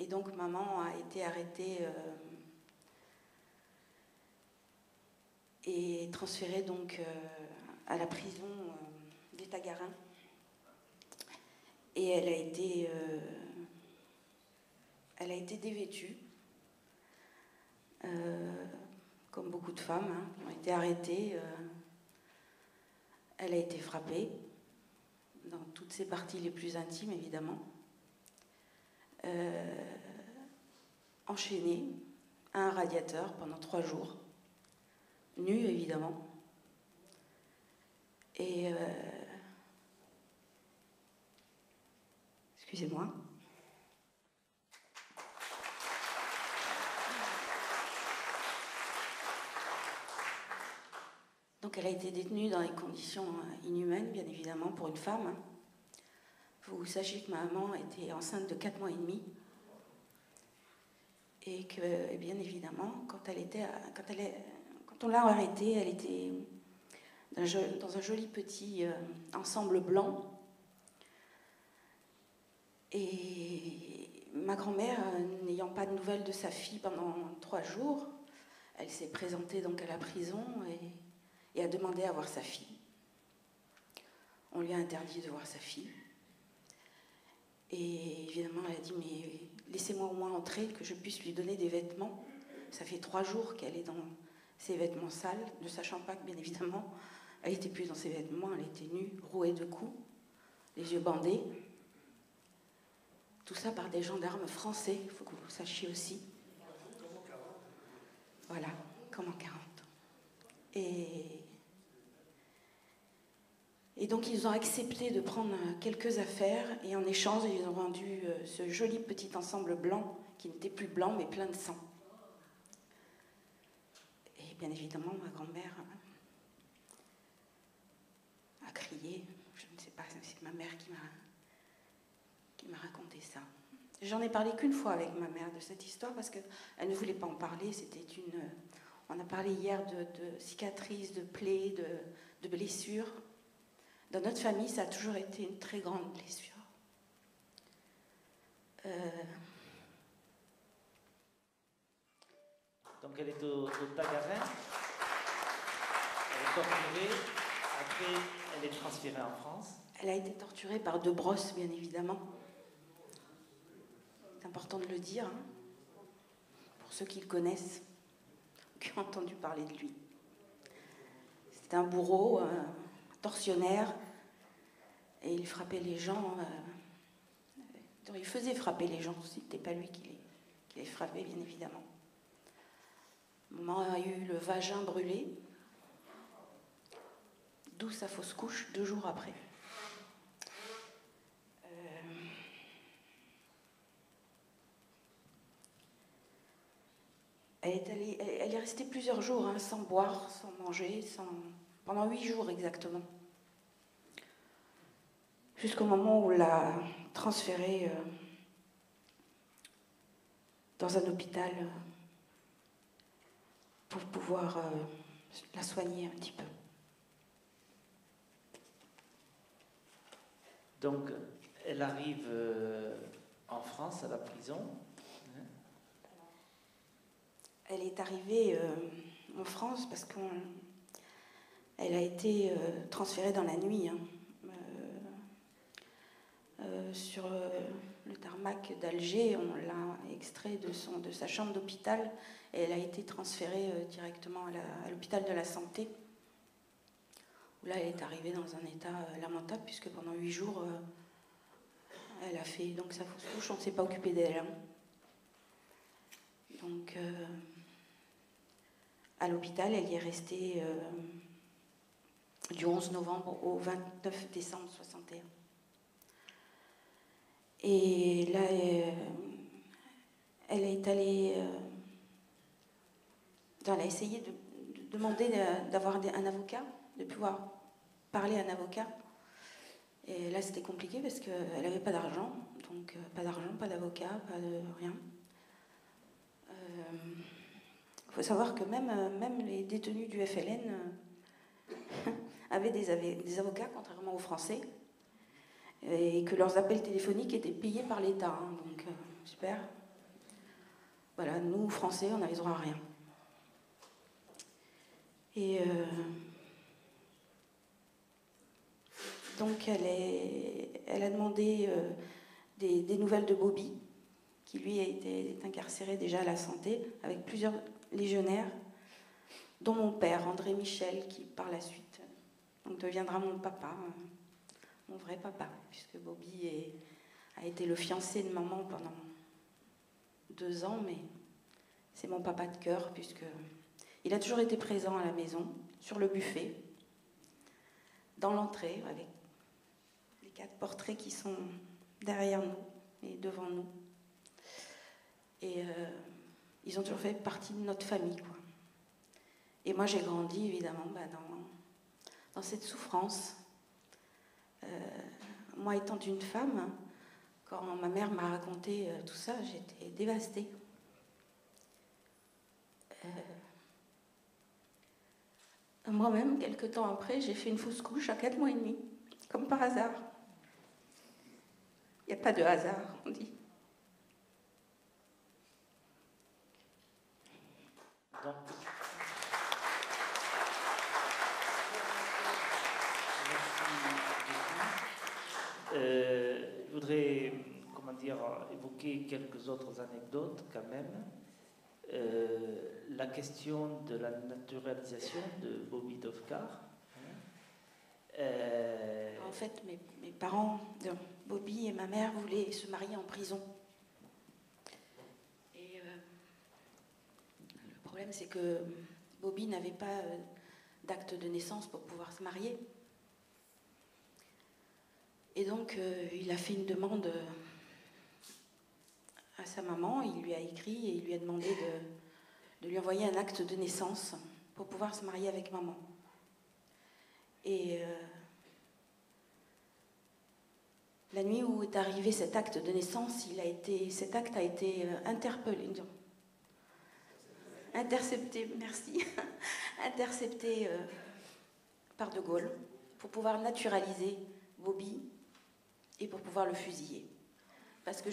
donc maman a été arrêtée et transférée donc à la prison des Tagarins. Et elle a été dévêtue, comme beaucoup de femmes qui ont été arrêtées. Elle a été frappée, dans toutes ses parties les plus intimes, évidemment. Enchaînée à un radiateur pendant 3 jours, nue, évidemment. Et... excusez-moi. Donc elle a été détenue dans des conditions inhumaines, bien évidemment, pour une femme. Vous sachez que ma maman était enceinte de 4 mois et demi. Et que, bien évidemment, quand on l'a arrêtée, elle était dans un joli petit ensemble blanc. Et ma grand-mère, n'ayant pas de nouvelles de sa fille pendant 3 jours, elle s'est présentée donc à la prison et a demandé à voir sa fille. On lui a interdit de voir sa fille. Et évidemment, elle a dit, mais laissez-moi au moins entrer, que je puisse lui donner des vêtements. Ça fait 3 jours qu'elle est dans ses vêtements sales, ne sachant pas que, bien évidemment, elle n'était plus dans ses vêtements, elle était nue, rouée de coups, les yeux bandés. Tout ça par des gendarmes français, il faut que vous le sachiez aussi. Voilà, comme en 40. Et donc ils ont accepté de prendre quelques affaires et en échange ils ont rendu ce joli petit ensemble blanc qui n'était plus blanc mais plein de sang. Et bien évidemment ma grand-mère a crié, je ne sais pas, c'est ma mère qui m'a raconté ça. J'en ai parlé qu'une fois avec ma mère de cette histoire parce qu'elle ne voulait pas en parler. On a parlé hier de cicatrices, de plaies, de blessures. Dans notre famille, ça a toujours été une très grande blessure. Donc elle est au Tagarin, elle est torturée, après elle est transférée en France. Elle a été torturée par De Brosse, bien évidemment. C'est important de le dire, pour ceux qui le connaissent, qui ont entendu parler de lui. C'était un bourreau, un tortionnaire, et il frappait les gens. Il faisait frapper les gens, c'était pas lui qui les frappait, bien évidemment. Maman a eu le vagin brûlé, d'où sa fausse couche 2 jours après. Elle est resté plusieurs jours, hein, sans boire, sans manger, pendant 8 jours exactement. Jusqu'au moment où on l'a transférée dans un hôpital pour pouvoir la soigner un petit peu. Donc, elle arrive en France, à la prison. Elle est arrivée en France parce qu'elle a été transférée dans la nuit, hein, sur le tarmac d'Alger. On l'a extrait de sa chambre d'hôpital et elle a été transférée directement à l'hôpital de la Santé, où là elle est arrivée dans un état lamentable puisque pendant 8 jours elle a fait donc sa fausse couche. On ne s'est pas occupé d'elle, hein. Donc à l'hôpital elle y est restée du 11 novembre au 29 décembre 61. Et là, elle est allée... elle a essayé de demander d'avoir un avocat, de pouvoir parler à un avocat. Et là, c'était compliqué parce qu'elle n'avait pas d'argent. Donc, pas d'argent, pas d'avocat, pas de rien. Il faut savoir que même les détenus du FLN avaient des avocats, contrairement aux Français. Et que leurs appels téléphoniques étaient payés par l'État. Hein, donc, super. Voilà, nous, Français, on n'avait droit à rien. Et donc, elle a demandé des nouvelles de Bobby, qui lui a été incarcéré déjà à la Santé, avec plusieurs légionnaires, dont mon père, André Michel, qui par la suite donc, deviendra mon papa. Mon vrai papa, puisque Bobby a été le fiancé de maman pendant 2 ans, mais c'est mon papa de cœur, puisqu'il a toujours été présent à la maison, sur le buffet, dans l'entrée, avec les 4 portraits qui sont derrière nous et devant nous. Et ils ont toujours fait partie de notre famille, quoi. Et moi, j'ai grandi, évidemment, dans cette souffrance. Moi, étant une femme, quand ma mère m'a raconté tout ça, j'étais dévastée. Moi-même, quelque temps après, j'ai fait une fausse couche à 4 mois et demi, comme par hasard. Il n'y a pas de hasard, on dit. Donc, je voudrais, évoquer quelques autres anecdotes quand même. La question de la naturalisation de Bobby Dovkar. En fait, mes parents, Bobby et ma mère, voulaient se marier en prison. Et le problème, c'est que Bobby n'avait pas d'acte de naissance pour pouvoir se marier. Et donc, il a fait une demande à sa maman, il lui a écrit et il lui a demandé de lui envoyer un acte de naissance pour pouvoir se marier avec maman. Et la nuit où est arrivé cet acte de naissance, cet acte a été intercepté, merci, intercepté par De Gaulle pour pouvoir naturaliser Bobby et pour pouvoir le fusiller. Parce que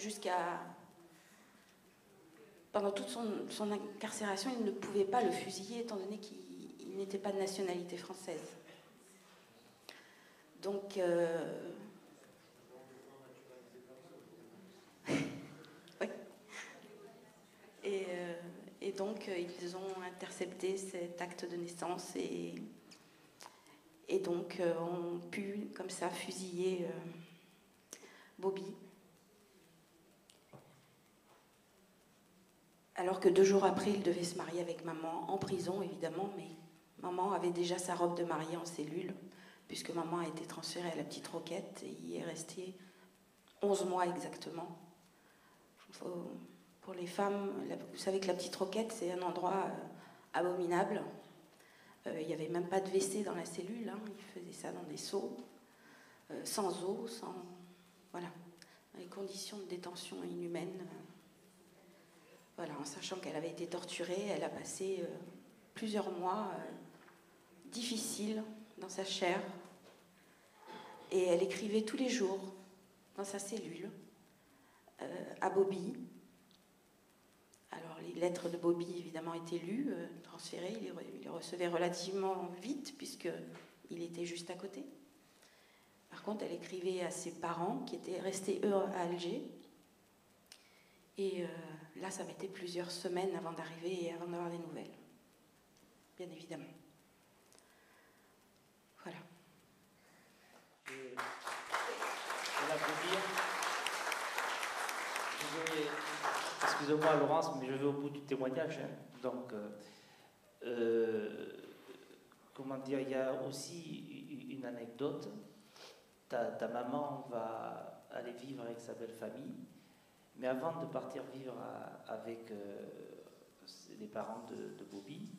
pendant toute son incarcération, il ne pouvait pas le fusiller étant donné qu'il n'était pas de nationalité française. Donc, oui. Et donc, ils ont intercepté cet acte de naissance et donc ont pu, comme ça, fusiller Bobby. Alors que 2 jours après, il devait se marier avec maman, en prison évidemment, mais maman avait déjà sa robe de mariée en cellule, puisque maman a été transférée à la Petite Roquette et y est restée 11 mois exactement. Pour les femmes, vous savez que la Petite Roquette, c'est un endroit abominable. Il n'y avait même pas de WC dans la cellule, hein. Ils faisaient ça dans des seaux, sans eau, sans... Voilà, dans les conditions de détention inhumaines. Voilà, en sachant qu'elle avait été torturée, elle a passé plusieurs mois difficiles dans sa chair. Et elle écrivait tous les jours dans sa cellule à Bobby. Alors les lettres de Bobby évidemment étaient lues, transférées, il les recevait relativement vite puisqu'il était juste à côté. Par contre, elle écrivait à ses parents qui étaient restés eux à Alger. Et là, ça mettait plusieurs semaines avant d'arriver et avant d'avoir des nouvelles. Bien évidemment. Voilà. Et là, pour dire, excusez-moi Laurence, mais je vais au bout du témoignage. Hein. Donc, comment dire, il y a aussi une anecdote. Ta maman va aller vivre avec sa belle famille, mais avant de partir vivre avec les parents de Bobby,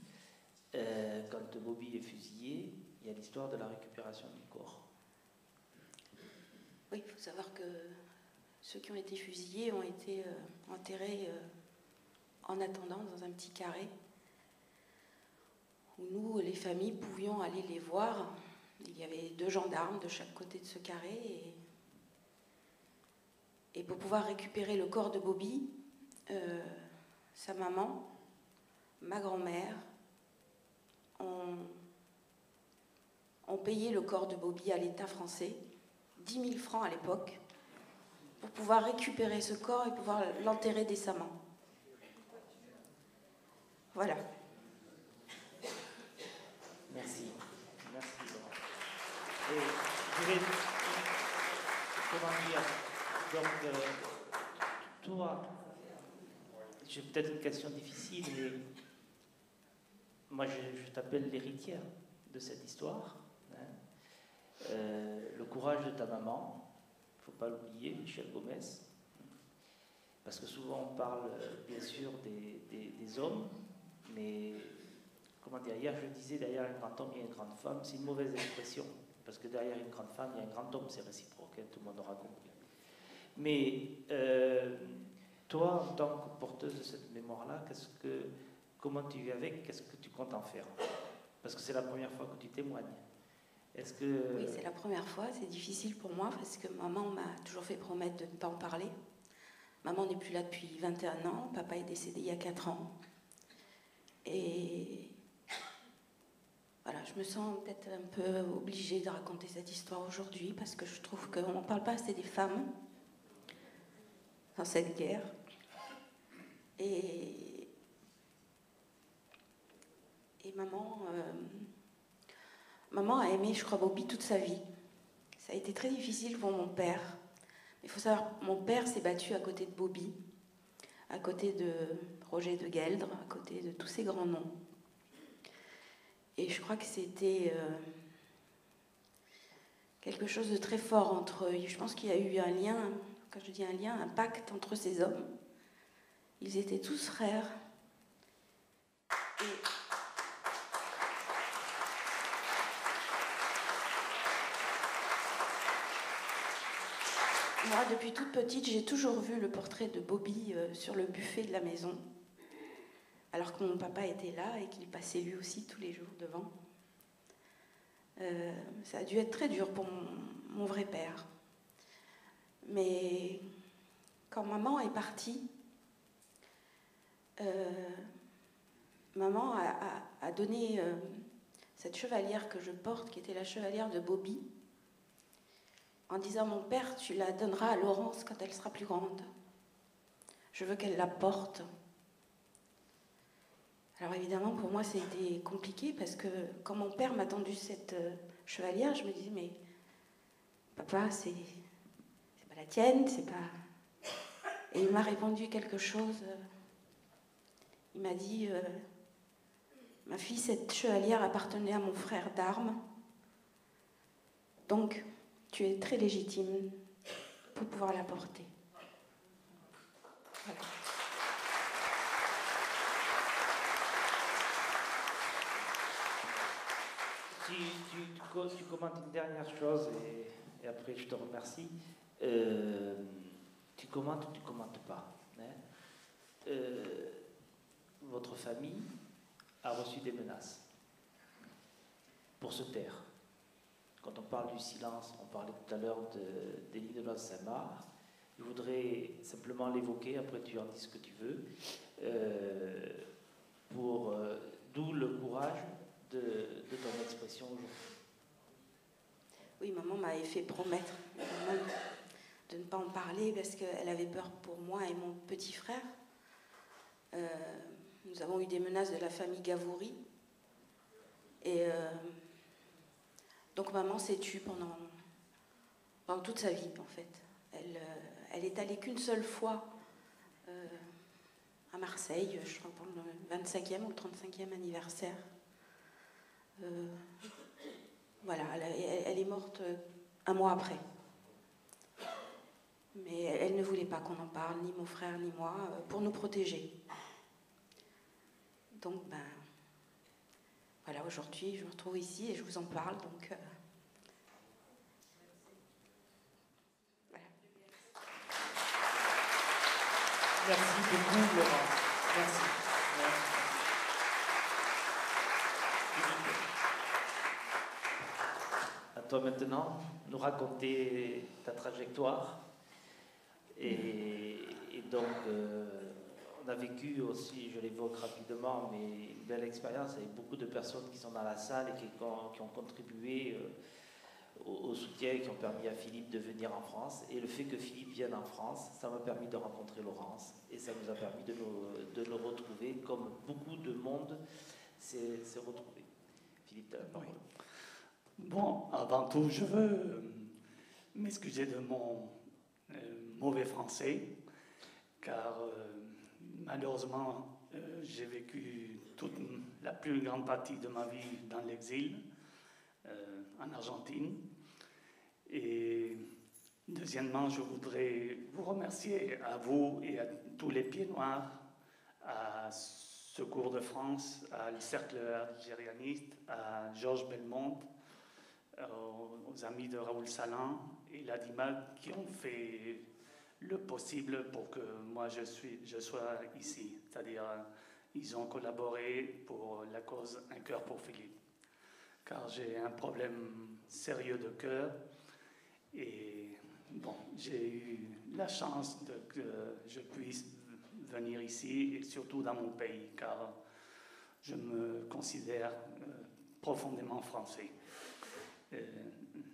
quand Bobby est fusillé, il y a l'histoire de la récupération du corps. Oui, il faut savoir que ceux qui ont été fusillés ont été enterrés en attendant dans un petit carré où nous, les familles, pouvions aller les voir. Il y avait 2 gendarmes de chaque côté de ce carré et pour pouvoir récupérer le corps de Bobby, sa maman, ma grand-mère ont payé le corps de Bobby à l'État français, 10 000 francs à l'époque, pour pouvoir récupérer ce corps et pouvoir l'enterrer décemment. Voilà. Merci. Merci, Laurent. Et je vais... Comment dire? Donc, toi, j'ai peut-être une question difficile, mais moi, je t'appelle l'héritière de cette histoire. Hein. Le courage de ta maman, il ne faut pas l'oublier, Michel Gomez, parce que souvent on parle bien sûr des hommes, mais comment dire, hier je disais derrière un grand homme il y a une grande femme, c'est une mauvaise expression, parce que derrière une grande femme il y a un grand homme, c'est réciproque, hein, tout le monde aura compris. Mais toi, en tant que porteuse de cette mémoire-là, comment tu vis avec, qu'est-ce que tu comptes en faire? Parce que c'est la première fois que tu témoignes. Est-ce que... Oui, c'est la première fois, c'est difficile pour moi parce que maman m'a toujours fait promettre de ne pas en parler. Maman n'est plus là depuis 21 ans, papa est décédé il y a 4 ans. Et voilà, je me sens peut-être un peu obligée de raconter cette histoire aujourd'hui parce que je trouve qu'on n'en parle pas assez des femmes dans cette guerre. Et maman a aimé, je crois, Bobby toute sa vie. Ça a été très difficile pour mon père. Il faut savoir, mon père s'est battu à côté de Bobby, à côté de Roger de Gueldre, à côté de tous ces grands noms. Et je crois que c'était quelque chose de très fort entre eux. Je pense qu'il y a eu un lien, quand je dis un lien, un pacte entre ces hommes. Ils étaient tous frères. Et moi, depuis toute petite, j'ai toujours vu le portrait de Bobby sur le buffet de la maison, alors que mon papa était là et qu'il passait lui aussi tous les jours devant. Ça a dû être très dur pour mon vrai père. Mais quand maman est partie, maman a donné cette chevalière que je porte, qui était la chevalière de Bobby, en disant « Mon père, tu la donneras à Laurence quand elle sera plus grande. Je veux qu'elle la porte. » Alors évidemment, pour moi, c'était compliqué parce que quand mon père m'a tendu cette chevalière, je me disais « Mais papa, c'est pas la tienne, c'est pas... » Et il m'a répondu quelque chose. Il m'a dit « Ma fille, cette chevalière appartenait à mon frère d'armes. Donc, tu es très légitime pour pouvoir la porter. » Voilà. tu commentes une dernière chose et après je te remercie. Tu commentes ou tu commentes pas, hein? Votre famille a reçu des menaces pour se taire. Quand on parle du silence, on parlait tout à l'heure des lignes de la Saint-Marc. Je voudrais simplement l'évoquer, après tu en dis ce que tu veux, d'où le courage de ton expression aujourd'hui. Oui, maman m'avait fait promettre de ne pas en parler parce qu'elle avait peur pour moi et mon petit frère. Nous avons eu des menaces de la famille Gavouri. Et donc maman s'est tue pendant toute sa vie, en fait. Elle est allée qu'une seule fois à Marseille, je crois pour le 25e ou le 35e anniversaire. Voilà, elle est morte un mois après. Mais elle ne voulait pas qu'on en parle, ni mon frère ni moi, pour nous protéger. Donc, voilà, aujourd'hui, je me retrouve ici et je vous en parle, donc... voilà. Merci beaucoup, Laurent. Merci. À toi maintenant, nous raconter ta trajectoire. Et donc, on a vécu aussi, je l'évoque rapidement, mais une belle expérience avec beaucoup de personnes qui sont dans la salle et qui ont contribué au soutien, qui ont permis à Philippe de venir en France. Et le fait que Philippe vienne en France, ça m'a permis de rencontrer Laurence. Et ça nous a permis de nous retrouver comme beaucoup de monde s'est retrouvé. Philippe, tu as la parole. Oui. Bon, avant tout, je veux m'excuser de mon mauvais français, car malheureusement, j'ai vécu la plus grande partie de ma vie dans l'exil, en Argentine. Et deuxièmement, je voudrais vous remercier à vous et à tous les Pieds Noirs, à Secours de France, à le Cercle algérianiste, à Georges Belmont, aux amis de Raoul Salan et l'ADIMAL qui ont fait le possible pour que moi je sois ici. C'est-à-dire, ils ont collaboré pour la cause Un cœur pour Philippe. Car j'ai un problème sérieux de cœur et bon, j'ai eu la chance que je puisse venir ici et surtout dans mon pays, car je me considère profondément français.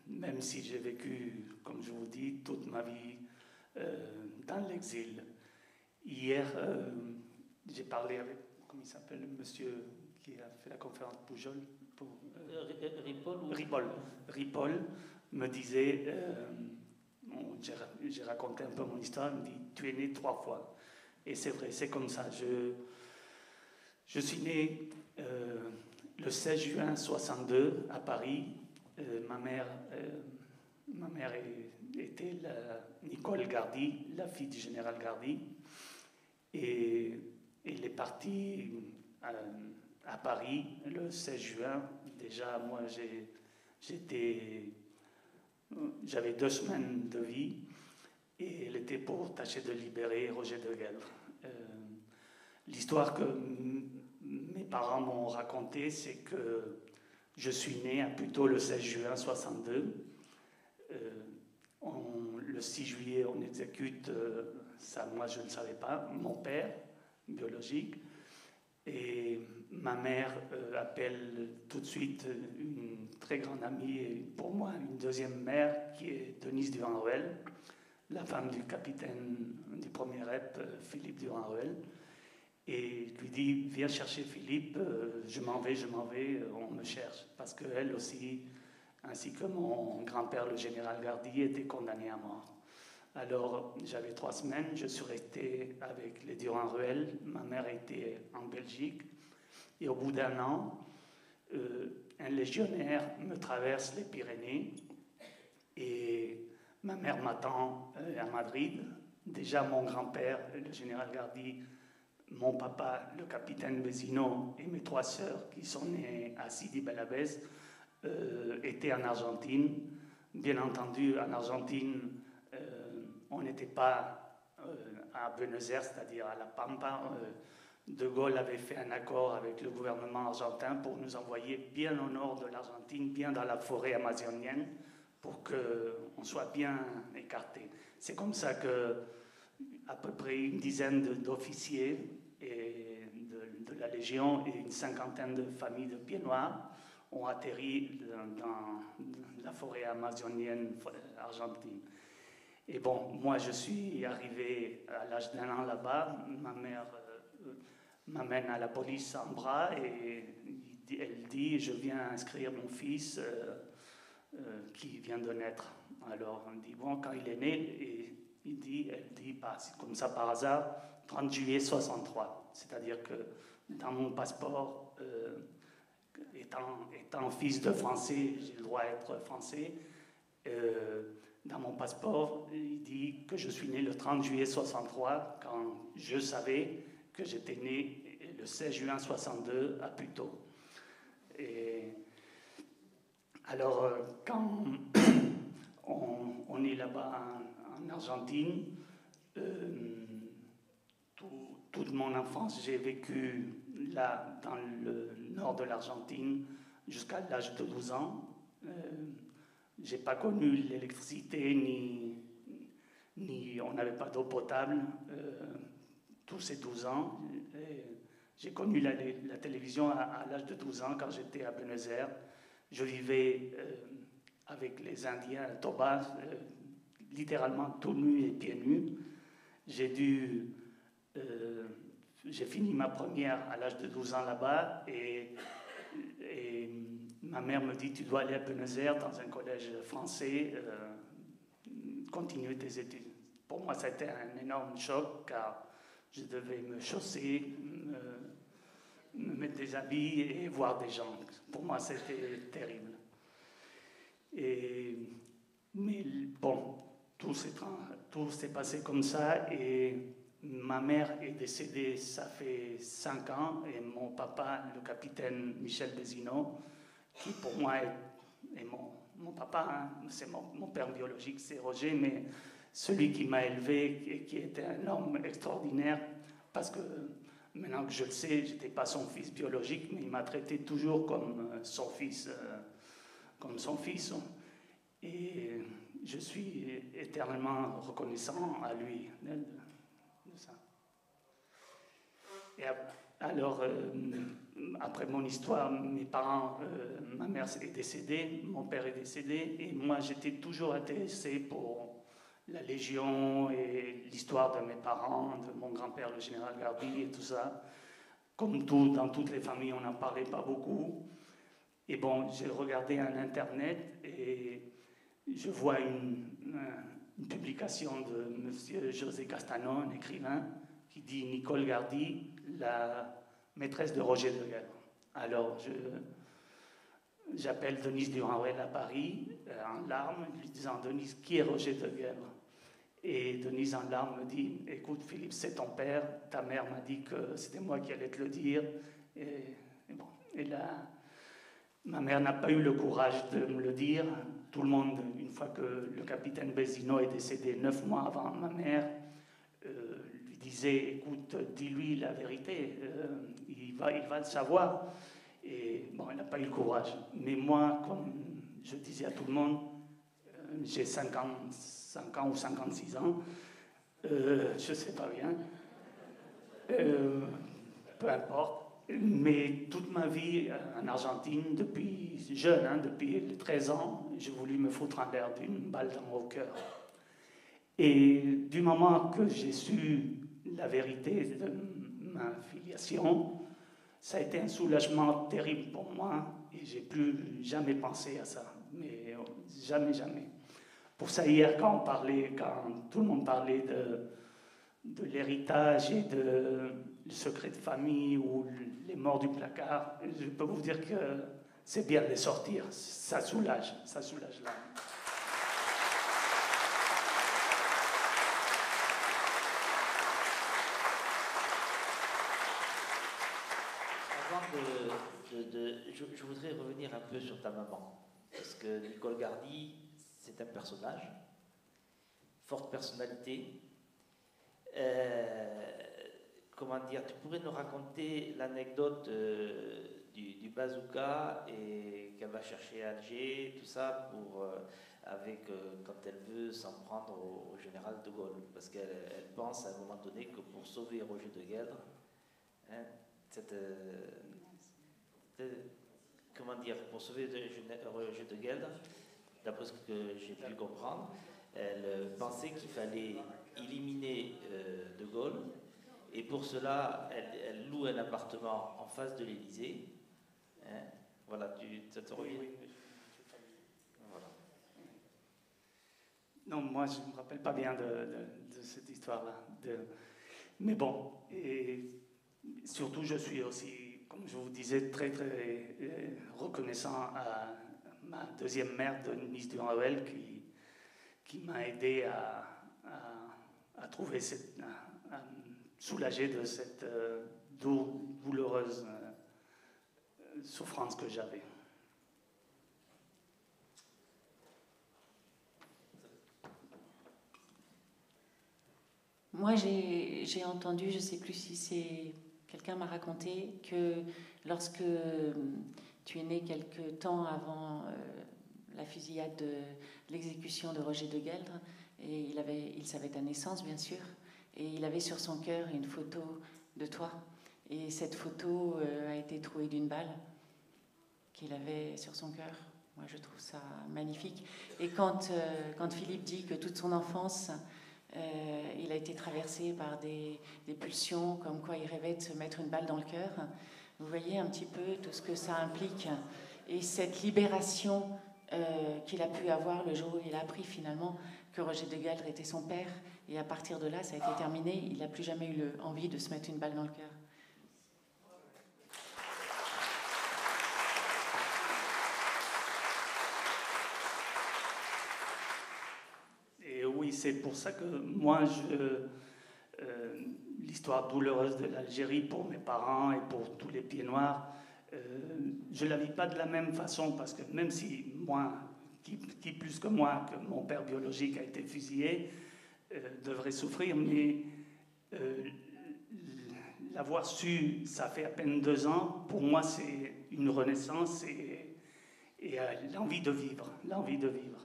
Même si j'ai vécu, comme je vous dis, toute ma vie dans l'exil. Hier, j'ai parlé avec, comment il s'appelle, le monsieur qui a fait la conférence Pujol, Ripoll me disait, j'ai raconté un peu mon histoire, il me dit, tu es né 3 fois. Et c'est vrai, c'est comme ça. Je suis né le 16 juin 62 à Paris. Ma mère était Nicole Gardy, la fille du général Gardy. Et elle est partie à Paris le 16 juin. Déjà, moi, j'avais 2 semaines de vie et elle était pour tâcher de libérer Roger de Gueldre. L'histoire que mes parents m'ont racontée, c'est que je suis né plutôt le 16 juin 62. Le 6 juillet, on exécute, ça moi je ne savais pas, mon père biologique. Et ma mère appelle tout de suite une très grande amie, et pour moi une deuxième mère, qui est Denise Durand-Ruel, la femme du capitaine du premier rep, Philippe Durand-Ruel. Et lui dit, viens chercher Philippe, je m'en vais, on me cherche. Parce qu'elle aussi, ainsi que mon grand-père, le général Gardy, étaient condamnés à mort. Alors, j'avais 3 semaines, je suis resté avec les Durand-Ruel, ma mère était en Belgique, et au bout d'1 an, un légionnaire me traverse les Pyrénées, et ma mère m'attend à Madrid. Déjà, mon grand-père, le général Gardy, mon papa, le capitaine Bézineau, et mes 3 sœurs qui sont nées à Sidi Bel Abbès été en Argentine. Bien entendu, en Argentine, on n'était pas à Buenos Aires, c'est-à-dire à La Pampa. De Gaulle avait fait un accord avec le gouvernement argentin pour nous envoyer bien au nord de l'Argentine, bien dans la forêt amazonienne, pour qu'on soit bien écarté. C'est comme ça que à peu près une dizaine d'officiers et de la Légion et une cinquantaine de familles de pieds noirs ont atterri dans la forêt amazonienne argentine. Et bon, moi je suis arrivé à l'âge d'1 an là-bas. Ma mère m'amène à la police en bras et elle dit: je viens inscrire mon fils qui vient de naître. Alors on dit: bon, quand il est né, et elle dit comme ça par hasard, 30 juillet 63. C'est-à-dire que dans mon passeport, étant fils de Français, j'ai le droit d'être français. Dans mon passeport, il dit que je suis né le 30 juillet 63, quand je savais que j'étais né le 16 juin 62 à Puteaux. Et alors, quand on est là-bas en Argentine, toute mon enfance, j'ai vécu là, dans le nord de l'Argentine, jusqu'à l'âge de 12 ans. Je n'ai pas connu l'électricité, ni on n'avait pas d'eau potable tous ces 12 ans. J'ai connu la télévision à l'âge de 12 ans, quand j'étais à Buenos Aires. Je vivais avec les Indiens à Toba, littéralement tout nu et pieds nus. J'ai fini ma première à l'âge de 12 ans là-bas et ma mère me dit: tu dois aller à Buenos Aires dans un collège français, continuer tes études. Pour moi, ça a été un énorme choc, car je devais me chausser, me mettre des habits et voir des gens. Pour moi, c'était terrible. Mais bon, tout s'est passé comme ça, et ma mère est décédée, ça fait 5 ans, et mon papa, le capitaine Michel Bézineau, qui pour moi est mon papa, hein, c'est mon père biologique, c'est Roger, mais celui qui m'a élevé et qui était un homme extraordinaire, parce que maintenant que je le sais, je n'étais pas son fils biologique, mais il m'a traité toujours comme son fils. Et je suis éternellement reconnaissant à lui de ça. Et alors, après mon histoire, mes parents, ma mère est décédée, mon père est décédé, et moi j'étais toujours intéressé pour la Légion et l'histoire de mes parents, de mon grand-père, le général Gardy et tout ça. Comme dans toutes les familles, on n'en parlait pas beaucoup. Et bon, j'ai regardé en Internet et je vois une publication de M. José Castano, un écrivain, qui dit: Nicole Gardy, la maîtresse de Roger de Gueldre. Alors, j'appelle Denise Durand-Ruel à Paris, en larmes, lui disant: Denise, qui est Roger de Gueldre? Et Denise, en larmes, me dit: écoute, Philippe, c'est ton père, ta mère m'a dit que c'était moi qui allais te le dire. Et là, ma mère n'a pas eu le courage de me le dire. Tout le monde, une fois que le capitaine Bézineau est décédé 9 mois avant ma mère, lui disait: écoute, dis-lui la vérité, il va le savoir. Et bon, elle n'a pas eu le courage. Mais moi, comme je disais à tout le monde, j'ai 55 ans ou 56 ans, je ne sais pas bien, peu importe. Mais toute ma vie en Argentine, depuis jeune, depuis les 13 ans, j'ai voulu me foutre en l'air d'une balle dans mon cœur. Et du moment que j'ai su la vérité de ma filiation, ça a été un soulagement terrible pour moi, et j'ai plus jamais pensé à ça, mais jamais, jamais. Pour ça, hier, quand tout le monde parlait de l'héritage et du secret de famille ou les morts du placard, je peux vous dire que c'est bien de les sortir, ça soulage l'âme. Avant je voudrais revenir un peu sur ta maman. Parce que Nicole Gardy, c'est un personnage, forte personnalité. Comment dire, tu pourrais nous raconter l'anecdote du bazooka et qu'elle va chercher à Alger, tout ça, quand elle veut s'en prendre au général de Gaulle. Parce qu'elle pense à un moment donné que pour sauver Roger de Gueldre, hein, comment dire, pour sauver Roger de Gueldre, d'après ce que j'ai pu comprendre, elle pensait qu'il fallait éliminer de Gaulle. Et pour cela, elle loue un appartement en face de l'Élysée. Hein, voilà, ça te revient. Oui. Voilà. Non, moi, je ne me rappelle pas bien de cette histoire-là. Mais bon, et surtout, je suis aussi, comme je vous disais, très, très reconnaissant à ma deuxième mère, Denise Durand-Ruel, qui m'a aidé à trouver à soulager de cette douloureuse souffrance que j'avais. Moi, j'ai entendu, je ne sais plus si c'est quelqu'un m'a raconté, que lorsque tu es né quelque temps avant la fusillade de l'exécution de Roger de Gueldre, et il savait ta naissance, bien sûr, et il avait sur son cœur une photo de toi. Et cette photo a été trouée d'une balle qu'il avait sur son cœur. Moi, je trouve ça magnifique. Et quand Philippe dit que toute son enfance, il a été traversé par des pulsions, comme quoi il rêvait de se mettre une balle dans le cœur, vous voyez un petit peu tout ce que ça implique. Et cette libération qu'il a pu avoir le jour où il a appris finalement que Roger de Gueldre était son père. Et à partir de là, ça a été terminé. Il n'a plus jamais eu envie de se mettre une balle dans le cœur. Et oui, c'est pour ça que moi, l'histoire douloureuse de l'Algérie pour mes parents et pour tous les pieds noirs, je ne la vis pas de la même façon, parce que même si moi, qui plus que moi, que mon père biologique a été fusillé, devrait souffrir, mais l'avoir su, ça fait à peine 2 ans, pour moi c'est une renaissance et l'envie de vivre, l'envie de vivre.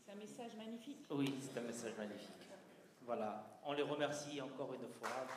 C'est un message magnifique. Oui, c'est un message magnifique. Voilà, on les remercie encore une fois.